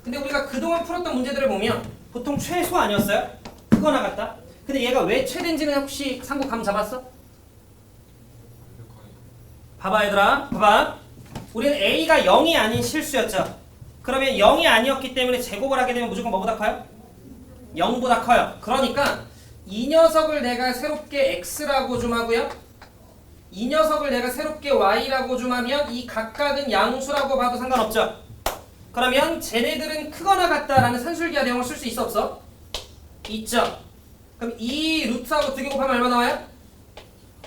근데 우리가 그동안 풀었던 문제들을 보면 보통 최소 아니었어요? 크거나 같다? 근데 얘가 왜 최대인지는 혹시 상고 감 잡았어? 봐봐 얘들아 봐봐. 우리는 A가 0이 아닌 실수였죠. 그러면 0이 아니었기 때문에 제곱을 하게 되면 무조건 뭐보다 커요? 0보다 커요. 그러니까 이 녀석을 내가 새롭게 X라고 좀 하고요. 이 녀석을 내가 새롭게 Y라고 좀 하면 이 각각은 양수라고 봐도 상관없죠. 그러면 쟤네들은 크거나 같다라는 산술기하 내용을 쓸 수 있어 없어? 있죠. 그럼 이 루트하고 2개 곱하면 얼마 나와요?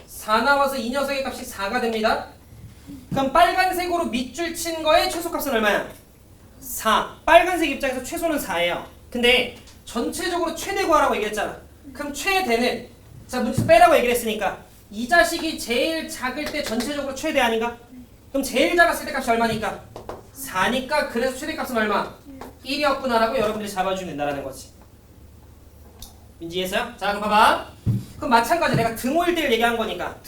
4 나와서 이 녀석의 값이 4가 됩니다. 그럼 빨간색으로 밑줄 친 거의 최소값은 얼마야? 4. 빨간색 입장에서 최소는 4예요. 근데 전체적으로 최대 구하라고 얘기했잖아. 그럼 최대는 자 문제에서 빼라고 얘기를 했으니까 이 자식이 제일 작을 때 전체적으로 최대 아닌가? 그럼 제일 작았을 때 값이 얼마니까? 4니까 그래서 최대값은 얼마? 1이었구나라고 여러분들이 잡아주면 된다는 거지. 민지 이해했어요? 자 그럼 봐봐. 그럼 마찬가지 내가 등호일 때를 얘기한 거니까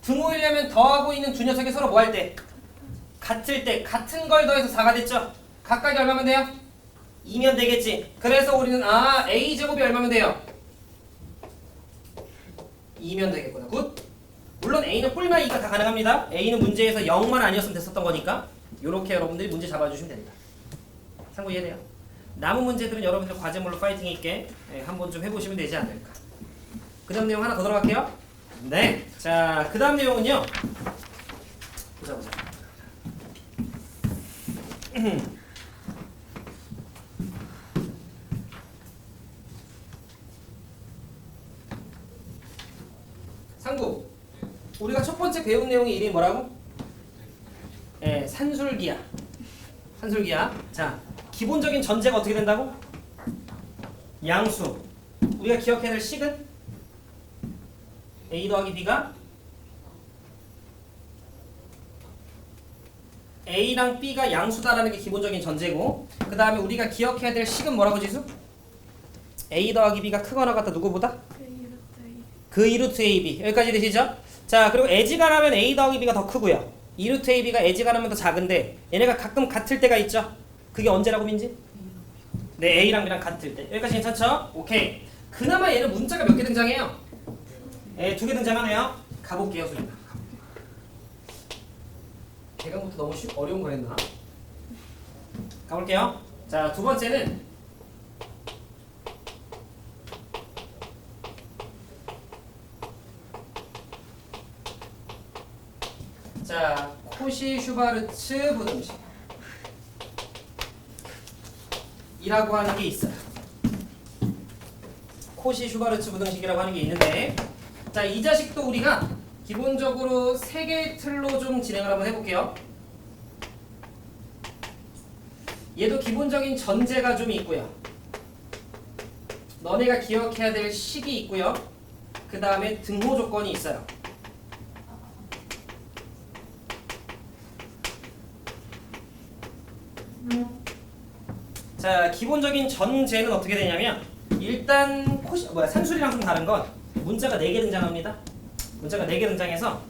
등호이려면 더하고 있는 두 녀석이 서로 뭐 할 때? 같을 때 같은 걸 더해서 4가 됐죠? 각각이 얼마면 돼요? 2면 되겠지. 그래서 우리는 a제곱이 얼마면 돼요? 2면 되겠구나. 굿. 물론 a는 뿔마 2가 다 가능합니다. a는 문제에서 0만 아니었으면 됐었던 거니까 요렇게 여러분들이 문제 잡아주시면 됩니다. 참고 이해돼요? 남은 문제들은 여러분들 과제물로 파이팅 있게 한번 좀 해보시면 되지 않을까. 그 다음 내용 하나 더 들어갈게요. 네. 자, 그 다음 내용은요. 보자. 상구. 우리가 첫 번째 배운 내용의 이름이 뭐라고? 산술기하. 자, 기본적인 전제가 어떻게 된다고? 양수. 우리가 기억해야 될 식은? A 더하기 B가 A랑 B가 양수다라는 게 기본적인 전제고, 그 다음에 우리가 기억해야 될 식은 뭐라고 지수? A 더하기 B가 크거나 같다 누구보다? 그 2루트 AB. 여기까지 되시죠? 자, 그리고 에지간하면 A 더하기 B가 더 크고요. 2루트 AB가 에지간하면 더 작은데 얘네가 가끔 같을 때가 있죠? 그게 언제라고 민지? 네, A랑 B랑 같을 때. 여기까지 괜찮죠? 오케이. 그나마 얘는 문자가 몇 개 등장해요? 네, 2개 등장하네요. 가볼게요, 소리나. 대강부터 너무 어려운 거 했나? 가볼게요. 자, 두 번째는 자, 코시-슈바르츠 부등식 이라고 하는 게 있어요. 코시-슈바르츠 부등식이라고 하는 게 있는데, 자, 이 자식도 우리가 기본적으로 세 개의 틀로 좀 진행을 한번 해볼게요. 얘도 기본적인 전제가 좀 있고요. 너네가 기억해야 될 식이 있고요. 그 다음에 등호 조건이 있어요. 자, 기본적인 전제는 어떻게 되냐면, 일단 산술이랑 좀 다른 건 문자가 4개 등장합니다. 문자가 4개 등장해서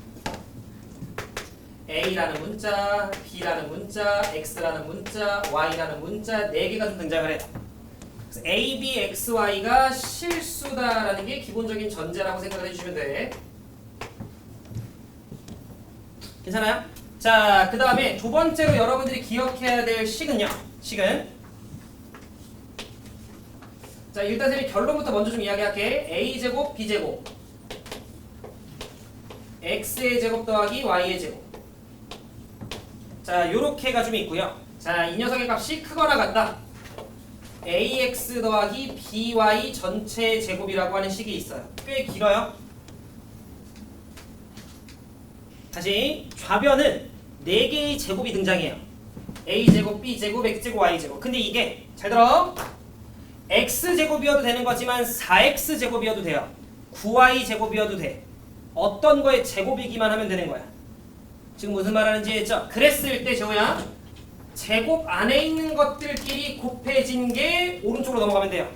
A라는 문자, B라는 문자, X라는 문자, Y라는 문자 4개가 좀 등장을 해요. 그래서 A, B, X, Y가 실수다라는 게 기본적인 전제라고 생각을 해주시면 돼. 괜찮아요? 자, 그 다음에 두 번째로 여러분들이 기억해야 될 식은요. 식은 자, 일단 쌤이 결론부터 먼저 좀 이야기할게. A제곱, B제곱 X의 제곱 더하기 Y의 제곱. 자, 요렇게가 좀 있고요. 자, 이 녀석의 값이 크거나 같다. AX 더하기 BY 전체 제곱이라고 하는 식이 있어요. 꽤 길어요. 다시 좌변은 4개의 제곱이 등장해요. A제곱, B제곱, X제곱, Y제곱. 근데 이게 잘 들어. X제곱이어도 되는 거지만 4X제곱이어도 돼요. 9Y제곱이어도 돼. 어떤 거의 제곱이기만 하면 되는 거야. 지금 무슨 말하는지 했죠? 그랬을 때 재호야, 제곱 안에 있는 것들끼리 곱해진 게 오른쪽으로 넘어가면 돼요.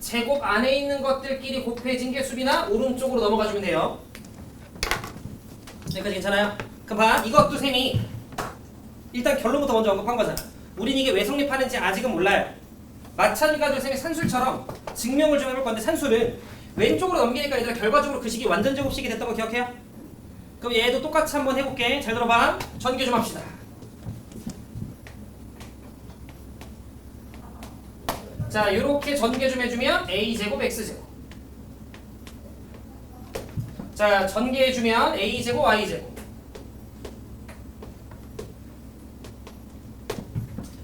제곱 안에 있는 것들끼리 곱해진 게 수빈아 오른쪽으로 넘어가주면 돼요. 여기까지 괜찮아요? 그럼 봐, 이것도 쌤이 일단 결론부터 먼저 언급한 거잖아. 우린 이게 왜 성립하는지 아직은 몰라요. 마찬가지로 쌤이 산술처럼 증명을 좀 해볼 건데, 산술은 왼쪽으로 넘기니까 얘들아 결과적으로 그 식이 완전 제곱식이 됐던 거 기억해요? 그럼 얘도 똑같이 한번 해볼게. 잘 들어봐. 전개 좀 합시다. 자, 요렇게 전개 좀 해주면 A제곱 X제곱. 자, 전개해주면 A제곱 Y제곱.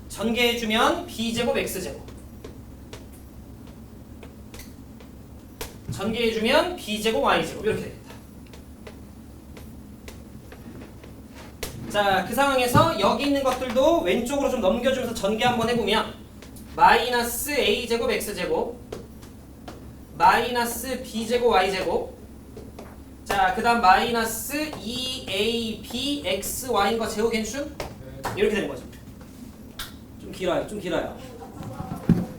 전개해주면 B제곱 X제곱. 전개해주면 B제곱 Y제곱. 이렇게 됩니다. 자, 그 상황에서 여기 있는 것들도 왼쪽으로 좀 넘겨주면서 전개 한번 해보면 마이너스 A제곱 X제곱 마이너스 B제곱 Y제곱. 자, 그 다음 마이너스 2AB XY인 거 제곱 괜춘? 이렇게 되는 거죠. 좀 길어요. 좀 길어요.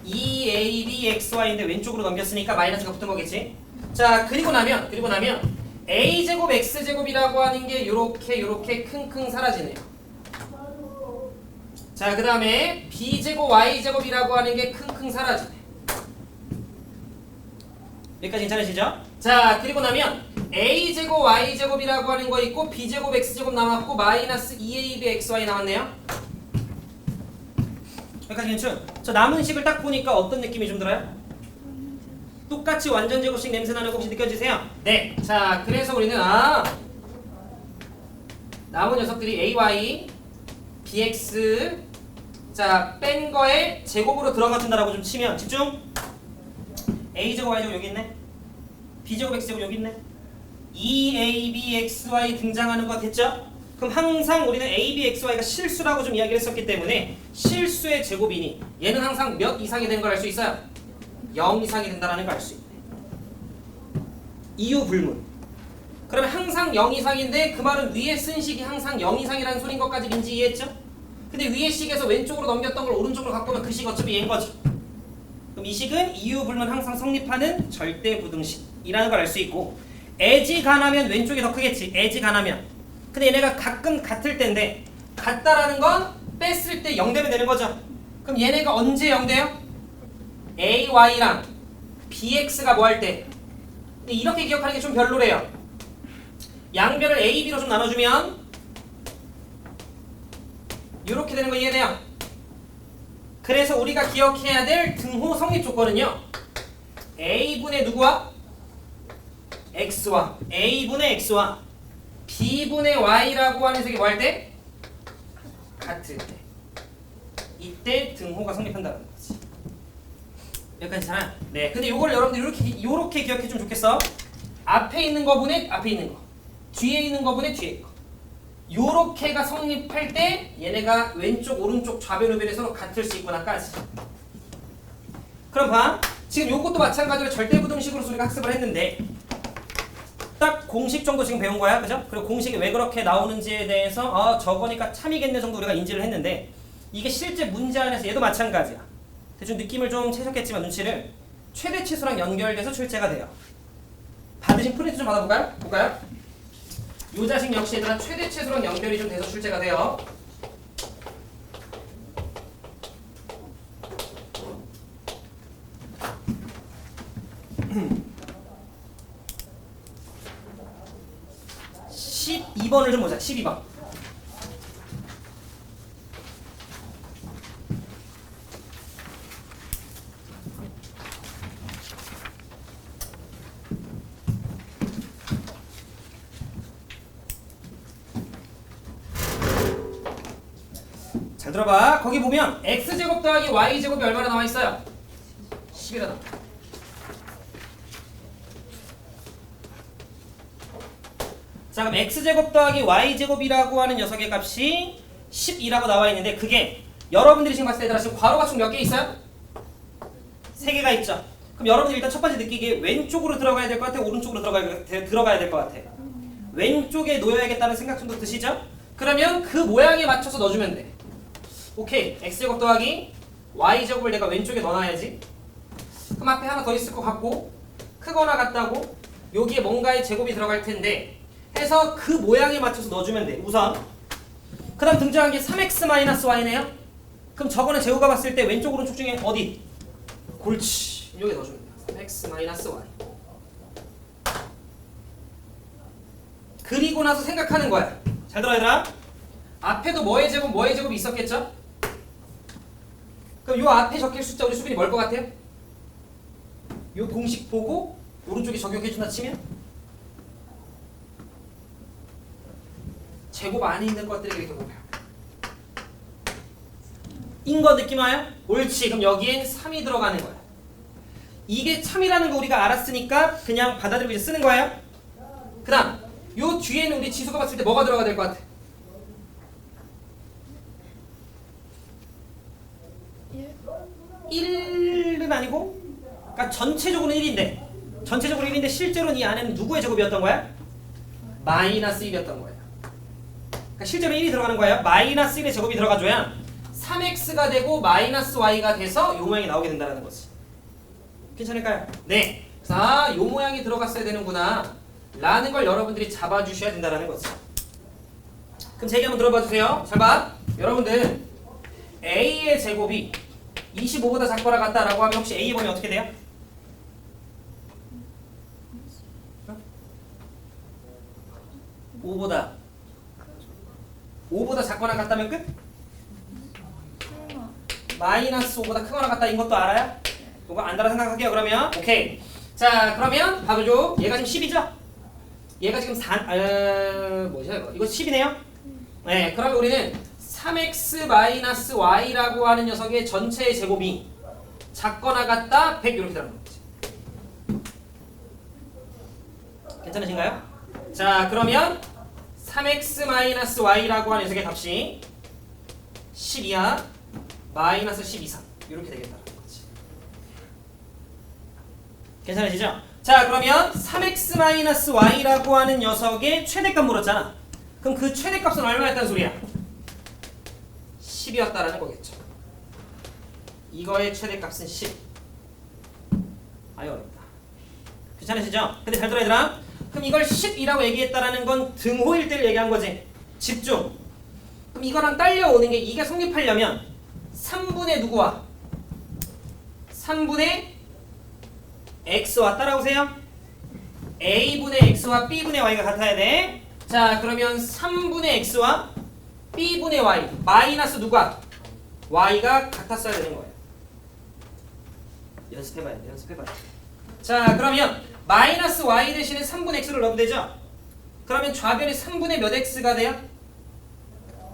2AB XY인데 왼쪽으로 넘겼으니까 마이너스가 붙은 거겠지. 자, 그리고 나면 A제곱 X제곱이라고 하는 게 요렇게 킁킁 사라지네요. 자, 그 다음에 B제곱 Y제곱이라고 하는 게 킁킁 사라지네. 여기까지 괜찮으시죠? 자, 그리고 나면 A제곱 Y제곱이라고 하는 거 있고 B제곱 X제곱 남았고 마이너스 2AB XY 나왔네요. 여기까지 괜찮죠? 저 남은 식을 딱 보니까 어떤 느낌이 좀 들어요? 똑같이 완전 제곱식 냄새 나는 거 혹시 느껴지세요? 네. 자, 그래서 우리는 남은 녀석들이 AY, BX 자, 뺀 거에 제곱으로 들어가준다라고 좀 치면 집중. A제곱 Y제곱 여기 있네. B제곱 X제곱 여기 있네. 2ABXY 등장하는 거 됐죠? 그럼 항상 우리는 ABXY가 실수라고 좀 이야기를 했었기 때문에 실수의 제곱이니 얘는 항상 몇 이상이 되는 걸 알 수 있어요? 0 이상이 된다는 걸 알 수 있네. 이유 불문. 그러면 항상 0 이상인데 그 말은 위에 쓴 식이 항상 0 이상이라는 소린 것까지 민지 이해했죠? 근데 위에 식에서 왼쪽으로 넘겼던 걸 오른쪽으로 갖고 오면 그 식 어차피 얘인 거지. 그럼 이 식은 이유 불문 항상 성립하는 절대 부등식이라는 걸 알 수 있고, as이 가나면 왼쪽이 더 크겠지. as이 가나면. 근데 얘네가 가끔 같을 때인데 같다라는 건 뺐을 때 0 되면 되는 거죠. 그럼 얘네가 언제 0 돼요? ay랑 bx가 뭐 할 때? 근데 이렇게 기억하는 게 좀 별로래요. 양변을 a, b로 좀 나눠주면 이렇게 되는 거 이해돼요? 그래서 우리가 기억해야 될 등호 성립 조건은요, a분의 누구와? x와 a분의 x와 b분의 y라고 하는 색이 뭐 할 때? 같을 때. 이때 등호가 성립한다는 거지. 여기까지잖아. 네. 근데 요걸 여러분들 요렇게 기억해 주면 좋겠어. 앞에 있는 거분의 앞에 있는 거, 뒤에 있는 거분의 뒤에 있는 거. 요렇게가 성립할 때 얘네가 왼쪽 오른쪽 좌변 우변에 서로 같을 수 있구나까지. 그럼 봐. 지금 요것도 마찬가지로 절대부등식으로 우리가 학습을 했는데 딱 공식 정도 지금 배운 거야. 그죠? 그리고 공식이 왜 그렇게 나오는지에 대해서 저거니까 참이겠네 정도 우리가 인지를 했는데, 이게 실제 문제 안에서 얘도 마찬가지야. 대충 느낌을 좀 채셨겠지만 눈치를 최대치수랑 연결돼서 출제가 돼요. 받으신 프린트 좀 받아볼까요? 볼까요? 요 자식 역시 얘들아 최대치수랑 연결이 좀 돼서 출제가 돼요. (12번을) 좀 보자. 12번. 잘 들어봐. 거기 보면 x제곱 더하기 y제곱이 얼마나 나와 있어요? 10이라 나와. 자, 그럼 x제곱 더하기 y제곱이라고 하는 녀석의 값이 12라고 나와 있는데, 그게 여러분들이 지금 봤을 때 얘들아 지금 괄호가 총 몇 개 있어요? 3개가 있죠. 그럼 여러분들이 일단 첫 번째 느끼기에 왼쪽으로 들어가야 될 것 같아, 오른쪽으로 들어가야 될 것 같아? 왼쪽에 놓여야겠다는 생각 정도 드시죠? 그러면 그 모양에 맞춰서 넣어주면 돼. 오케이. x제곱 더하기 y제곱을 내가 왼쪽에 넣어놔야지. 그럼 앞에 하나 더 있을 것 같고, 크거나 같다고 여기에 뭔가의 제곱이 들어갈 텐데 해서 그 모양에 맞춰서 넣어주면 돼. 우선 그 다음 등장한 게 3x-y네요. 그럼 저거는 재우가 봤을 때 왼쪽 오른쪽 중에 어디? 골치. 여기 넣어주면 돼. 3x-y. 그리고 나서 생각하는 거야. 잘 들어 얘들아. 앞에도 뭐의 제곱이 있었겠죠? 그럼 요 앞에 적힐 숫자 우리 수빈이 뭘 것 같아요? 요 공식 보고 오른쪽에 적용해준다 치면 제곱 안에 있는 것들이 이렇게 보여요. 인거 느낌 와요? 옳지. 그럼 여기엔 3이 들어가는 거야. 이게 참이라는 거 우리가 알았으니까 그냥 받아들이고 이제 쓰는 거예요. 그 다음 요 뒤에는 우리 지수가 봤을 때 뭐가 들어가야 될 것 같아? 1은 아니고, 그러니까 전체적으로는 1인데 실제로는 이 안에는 누구의 제곱이었던 거야? 마이너스 1이었던 거야. 그러니까 실제로 1이 들어가는 거예요. 마이너스 1의 제곱이 들어가줘야 3x가 되고 마이너스 y가 돼서 요 모양이 나오게 된다는 거지. 괜찮을까요? 네. 자, 요 모양이 들어갔어야 되는구나 라는 걸 여러분들이 잡아주셔야 된다는 거지. 그럼 제 얘기 한번 들어봐 주세요. 잘 봐. 여러분들 a의 제곱이 25보다 작거나 같다라고 하면 혹시 a 보면 어떻게 돼요? 어? 5보다 작거나 같다면 끝? 마이너스 5보다 크거나 같다인 것도 알아요? 그거 안다라 생각할게요. 그러면 오케이. 자, 그러면 봐보죠. 얘가 지금 10이죠? 얘가 지금 4 뭐죠 이거? 이거 10이네요? 네. 그러면 우리는 3x-y라고 하는 녀석의 전체의 제곱이 작거나 같다 100 이렇게 들어가는 거지. 괜찮으신가요? 자, 그러면 3x-y라고 하는 녀석의 값이 10 이하 마이너스 10 이상 이렇게 되겠다는 거지. 괜찮으시죠? 자 그러면 3x-y라고 하는 녀석의 최대값 물었잖아. 그럼 그 최대값은 얼마였다는 소리야? 10이었다라는 거겠죠. 이거의 최대값은 10. 아유 어렵다. 괜찮으시죠? 근데 잘 들어 얘들아. 그럼 이걸 10이라고 얘기했다라는 건 등호일 때를 얘기한 거지. 집중. 그럼 이거랑 딸려오는 게 이게 성립하려면 3분의 누구와? 3분의 x와 따라오세요. a분의 x와 b분의 y가 같아야 돼. 자 그러면 3분의 x와 b분의 y 마이너스 누가? y가 같았어야 되는 거예요. 연습해봐야 돼. 연습해봐야 돼. 자 그러면 마이너스 y 대신에 3분의 x를 넣으면 되죠. 그러면 좌변이 3분의 몇 x가 돼요?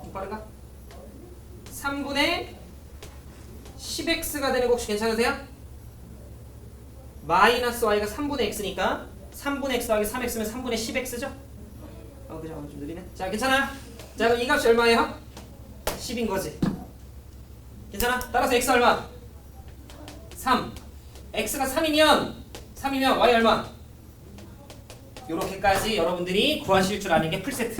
좀 빠른가? 3분의 10x가 되는 거 혹시 괜찮으세요? 마이너스 y가 3분의 x니까 3분의 x 더하기 3x면 3분의 10x죠? 그죠? 좀 느리네. 자 괜찮아? 자 그럼 이 값이 얼마예요? 10인 거지. 괜찮아? 따라서 x 얼마? 3. x가 3이면 y 얼마? 요렇게까지 여러분들이 구하실 줄 아는 게 풀세트.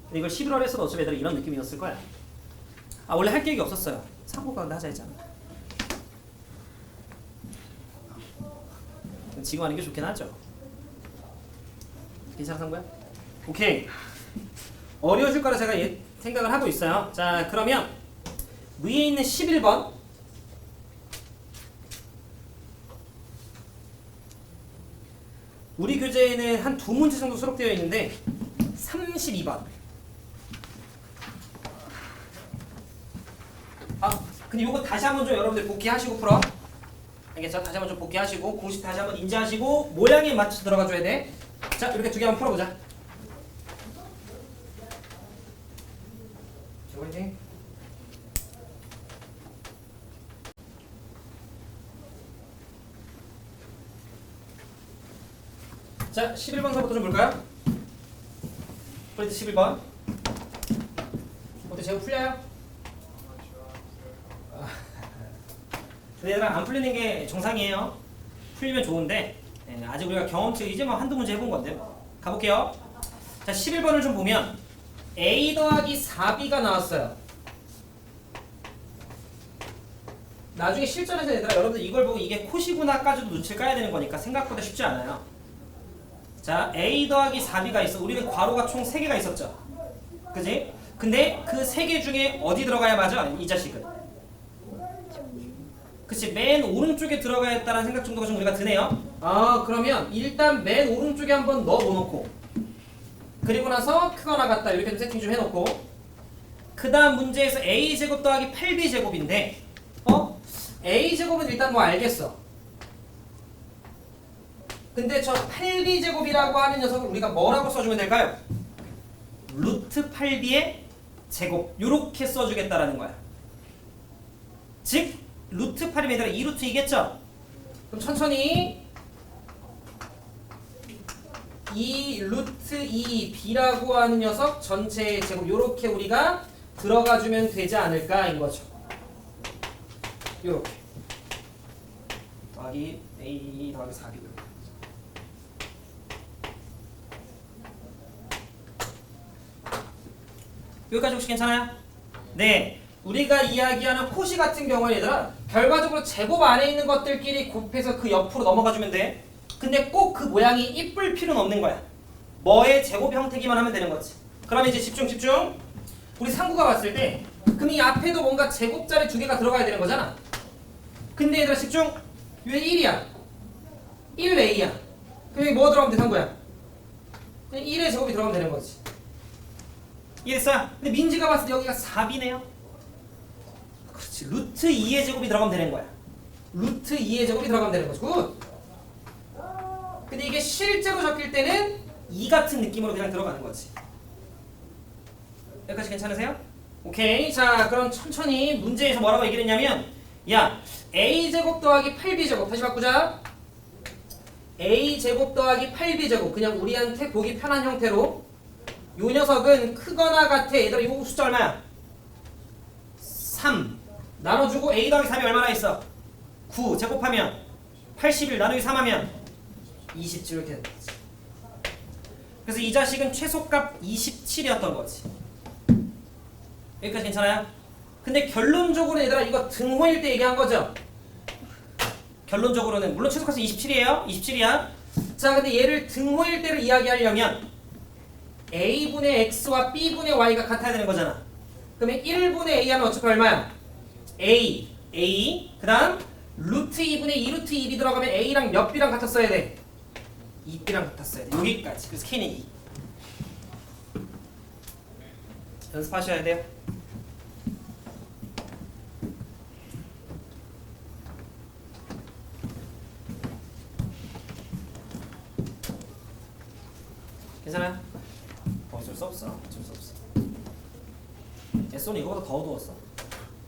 근데 이걸 11월에 했어도 어차피 애들 이런 느낌이었을 거야. 아 원래 할 계획이 없었어요. 상고가운데 하자 했잖아. 지금 하는 게 좋긴 하죠. 괜찮아 상고야? 오케이. 어려워질 거라 제가 생각을 하고 있어요. 자 그러면 위에 있는 11번 우리 교재에는 한 2문제 정도 수록되어 있는데 32번 근데 이거 다시 한번 좀 여러분들 복귀하시고 풀어. 알겠죠? 다시 한번 좀 복귀하시고 공식 다시 한번 인지하시고 모양에 맞춰서 들어가 줘야 돼. 자 이렇게 두 개 한번 풀어보자. 화이팅. 자 11번서부터 좀 볼까요? 프린트 11번 어때? 제가 풀려요? 근데 얘들아 안 풀리는 게 정상이에요. 풀리면 좋은데 아직 우리가 경험치 이제 뭐 한두 문제 해본 건데 가볼게요. 자 11번을 좀 보면 a 더하기 4b가 나왔어요. 나중에 실전에서 얘들아 여러분들 이걸 보고 이게 코시구나까지도 눈치를 까야 되는 거니까 생각보다 쉽지 않아요. 자 a 더하기 4b가 있어. 우리는 괄호가 총 3개가 있었죠. 그지? 근데 그 3개 중에 어디 들어가야 맞아? 이 자식은 그치 맨 오른쪽에 들어가야 했다는 생각 정도가 좀 우리가 드네요. 그러면 일단 맨 오른쪽에 한번 넣어 놓고 그리고 나서 크거나 같다 이렇게 좀 세팅 좀 해놓고 그 다음 문제에서 a제곱 더하기 8b제곱인데 a제곱은 일단 뭐 알겠어. 근데 저 8b제곱이라고 하는 녀석을 우리가 뭐라고 써주면 될까요? 루트 8b의 제곱 요렇게 써주겠다라는 거야. 즉 루트 8이면 얘들아 2루트 2겠죠? 그럼 천천히 2 루트 2 b라고 하는 녀석 전체의 제곱 요렇게 우리가 들어가주면 되지 않을까 인 거죠. 요렇게 더하기 a 더하기 4b 여기까지 혹시 괜찮아요? 네. 우리가 이야기하는 코시 같은 경우는 얘들아 결과적으로 제곱 안에 있는 것들끼리 곱해서 그 옆으로 넘어가주면 돼. 근데 꼭 그 모양이 이쁠 필요는 없는 거야. 뭐의 제곱 형태기만 하면 되는 거지. 그러면 이제 집중. 우리 상구가 봤을 때 그럼 이 앞에도 뭔가 제곱자리 2개가 들어가야 되는 거잖아. 근데 얘들아 집중. 왜 1이야? 1a야. 그럼 여기 뭐 들어가면 돼 상구야? 그냥 1의 제곱이 들어가면 되는 거지. 이해했어요? 근데 민지가 봤을 때 여기가 4b네요. 그렇지. 루트 2의 제곱이 들어가면 되는 거야. 루트 2의 제곱이 들어가면 되는 거지. 굿. 근데 이게 실제로 적힐 때는 2 같은 느낌으로 그냥 들어가는 거지. 여기까지 괜찮으세요? 오케이. 자 그럼 천천히 문제에서 뭐라고 얘기를 했냐면 야 a제곱 더하기 8b제곱 다시 바꾸자. a제곱 더하기 8b제곱 그냥 우리한테 보기 편한 형태로 요 녀석은 크거나 같아. 얘들아 이거 숫자 얼마야? 3 나눠주고 a 더하기 3이 얼마나 있어? 9 제곱하면 81 나누기 3하면 27 이렇게 되는 거지. 그래서 이 자식은 최소값 27이었던 거지. 여기까지 괜찮아요? 근데 결론적으로 얘들아 이거 등호일 때 얘기한 거죠? 결론적으로는 물론 최소값은 27이에요. 27이야. 자 근데 얘를 등호일 때를 이야기하려면 a분의 x와 b분의 y가 같아야 되는 거잖아. 그러면 1분의 a 하면 어차피 얼마야? a 그 다음 루트 2분의 2 루트 2b 들어가면 a랑 몇 b랑 같았어야 돼? 2b랑 같았어야 돼. 여기까지. 그래서 k는 2. 연습하셔야 돼요. 괜찮아요? 어쩔 수 없어. 어쩔 수 없어. S는 이거보다 더 어두웠어.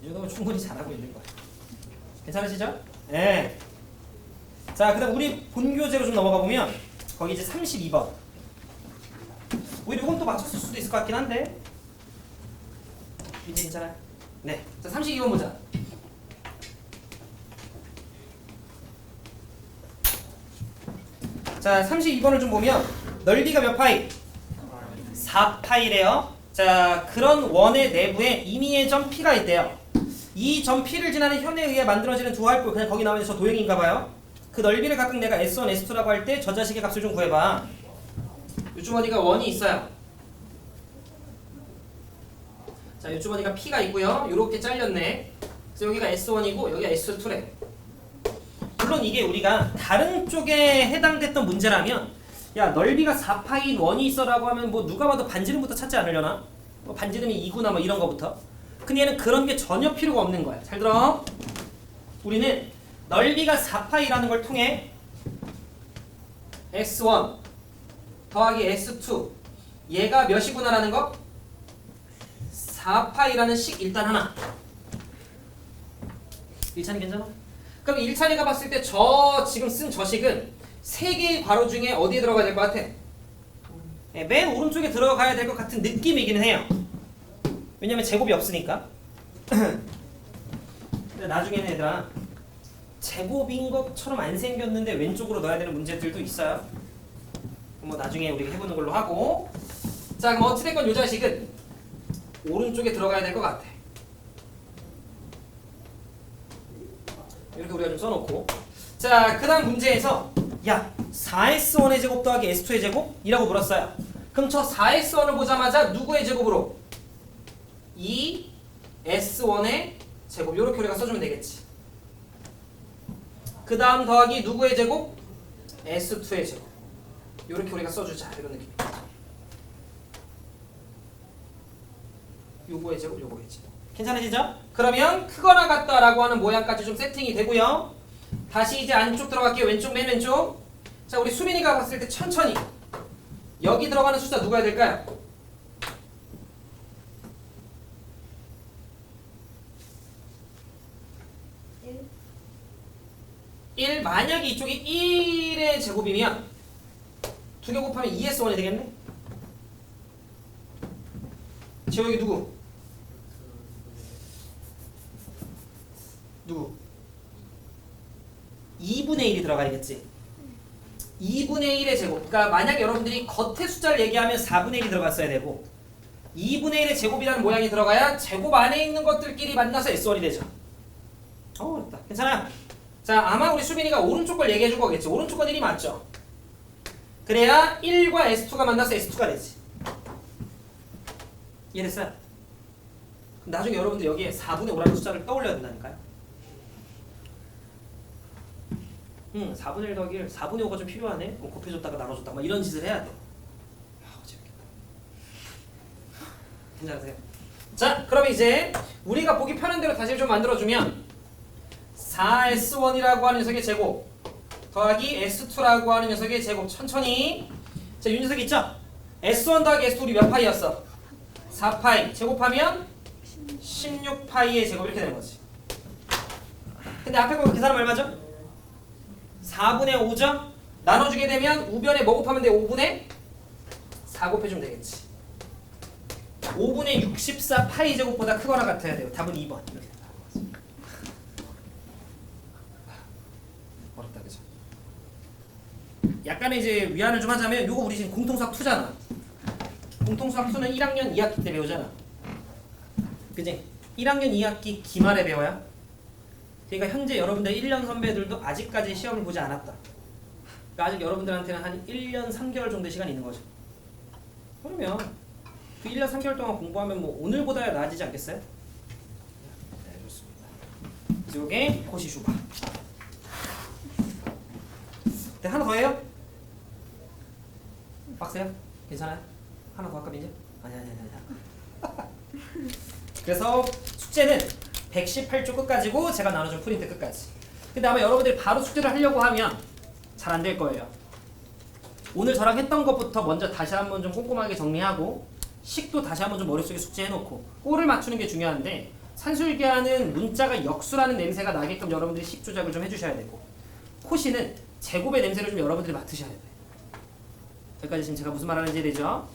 이 정도면 충분히 잘하고 있는 거야. 괜찮으시죠? 네. 자, 그 다음 우리 본교재로 좀 넘어가 보면 거기 이제 32번. 우리 이건 또 맞췄을 수도 있을 것 같긴 한데. 이제 괜찮아요? 네. 자, 32번 보자. 자, 32번을 좀 보면 넓이가 몇 파이? 4파이래요. 자, 그런 원의 내부에 임의의 점 P가 있대요. 이 점 P를 지나는 현에 의해 만들어지는 두 할볼, 그냥 거기 나오는 저 도형인가 봐요. 그 넓이를 각각 내가 S1, S2라고 할 때 저 자식의 값을 좀 구해봐. 요즘 어디가 원이 있어요. 자, 요즘 어디가 P가 있고요. 요렇게 잘렸네. 그래서 여기가 S1이고 여기가 S2래. 물론 이게 우리가 다른 쪽에 해당됐던 문제라면 야 넓이가 4파인 원이 있어라고 하면 뭐 누가 봐도 반지름부터 찾지 않으려나? 뭐 반지름이 2구나 뭐 이런 거부터. 근데 얘는 그런 게 전혀 필요가 없는 거야. 잘 들어. 우리는 넓이가 4파이라는 걸 통해 S1 더하기 S2 얘가 몇이구나라는 거? 4파이라는 식 일단 하나. 1찬이 괜찮아? 그럼 1찬이가 봤을 때 저 지금 쓴 저 식은 3개의 괄호 중에 어디에 들어가야 될 것 같아? 네, 맨 오른쪽에 들어가야 될 것 같은 느낌이기는 해요. 왜냐면 제곱이 없으니까. 근데 나중에는 얘들아 제곱인 것처럼 안 생겼는데 왼쪽으로 넣어야 되는 문제들도 있어요. 뭐 나중에 우리가 해보는 걸로 하고. 자 그럼 어찌됐건 이 자식은 오른쪽에 들어가야 될 것 같아. 이렇게 우리가 좀 써놓고. 자 그 다음 문제에서 야 4S1의 제곱 더하기 S2의 제곱? 이라고 물었어요. 그럼 저 4S1을 보자마자 누구의 제곱으로? 2S1의 제곱. 이렇게 우리가 써주면 되겠지. 그 다음 더하기 누구의 제곱? S2의 제곱. 이렇게 우리가 써주자. 이런 느낌. 요거의 제곱, 요거의 제곱. 괜찮으시죠? 그러면 크거나 같다라고 하는 모양까지 좀 세팅이 되고요. 다시 이제 안쪽 들어갈게요. 왼쪽, 맨 왼쪽. 자, 우리 수민이가 봤을 때 천천히 여기 들어가는 숫자 누가 해야 될까요? 1. 만약에 이쪽이 1의 제곱이면 2개 곱하면 2S1이 되겠네? 지금 여기 누구? 누구? 2분의 1이 들어가야겠지? 2분의 1의 제곱. 그러니까 만약에 여러분들이 겉에 숫자를 얘기하면 4분의 1이 들어갔어야 되고 2분의 1의 제곱이라는 모양이 들어가야 제곱 안에 있는 것들끼리 만나서 S1이 되죠. 어렵다. 괜찮아요? 자, 아마 우리 수빈이가 오른쪽 걸 얘기해 줄 거겠지. 오른쪽 건 1이 맞죠? 그래야 1과 S2가 만나서 S2가 되지. 이해됐어요? 나중에 여러분들 여기에 4분의 5라는 숫자를 떠올려야 된다니까요. 4분의 1 더하기 1, 4분의 5가 좀 필요하네. 곱해줬다가 나눠줬다가 막 이런 짓을 해야 돼. 재밌겠다. 괜찮으세요? 자, 그럼 이제 우리가 보기 편한 대로 다시 좀 만들어주면 4S1이라고 하는 녀석의 제곱 더하기 S2라고 하는 녀석의 제곱. 천천히. 자, 이 녀석 있죠? S1 더하기 S2 우리 몇 파이였어? 4파이. 제곱하면 16파이의 제곱 이렇게 되는 거지. 근데 앞에 거 계산하면 얼마죠? 4분의 5죠? 나눠주게 되면 우변에 뭐 곱하면 돼? 5분의 4 곱해주면 되겠지. 5분의 64 파이 제곱보다 크거나 같아야 돼요. 답은 2번. 이렇게 약간의 이제 위안을 좀 하자면 요거 우리 지금 공통수학 2잖아. 공통수학 2는 1학년 2학기 때 배우잖아. 그지? 1학년 2학기 기말에 배워야. 그러니까 현재 여러분들 1년 선배들도 아직까지 시험을 보지 않았다. 그러니까 아직 여러분들한테는 한 1년 3개월 정도의 시간이 있는 거죠. 그러면 그 1년 3개월 동안 공부하면 뭐 오늘보다 나아지지 않겠어요? 네, 좋습니다. 이쪽에 코시슈바. 네, 하나 더 해요? 빡세요? 괜찮아요? 하나 더 할까 이제? 아니. 그래서 숙제는 118쪽 끝까지고 제가 나눠준 프린트 끝까지. 근데 아마 여러분들이 바로 숙제를 하려고 하면 잘 안 될 거예요. 오늘 저랑 했던 것부터 먼저 다시 한번 좀 꼼꼼하게 정리하고 식도 다시 한번 좀 머릿속에 숙지해놓고 꼴을 맞추는 게 중요한데 산술기하는 문자가 역수라는 냄새가 나게끔 여러분들이 식 조작을 좀 해주셔야 되고 코시는 제곱의 냄새를 좀 여러분들이 맡으셔야 돼요. 여기까지 지금 제가 무슨 말 하는지 되죠?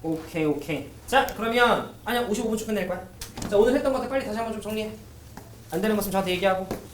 오케이. 자 그러면 아니야 55분쯤 끝낼 거야. 자 오늘 했던 것들 빨리 다시 한번 좀 정리해. 안 되는 거 있으면 저한테 얘기하고.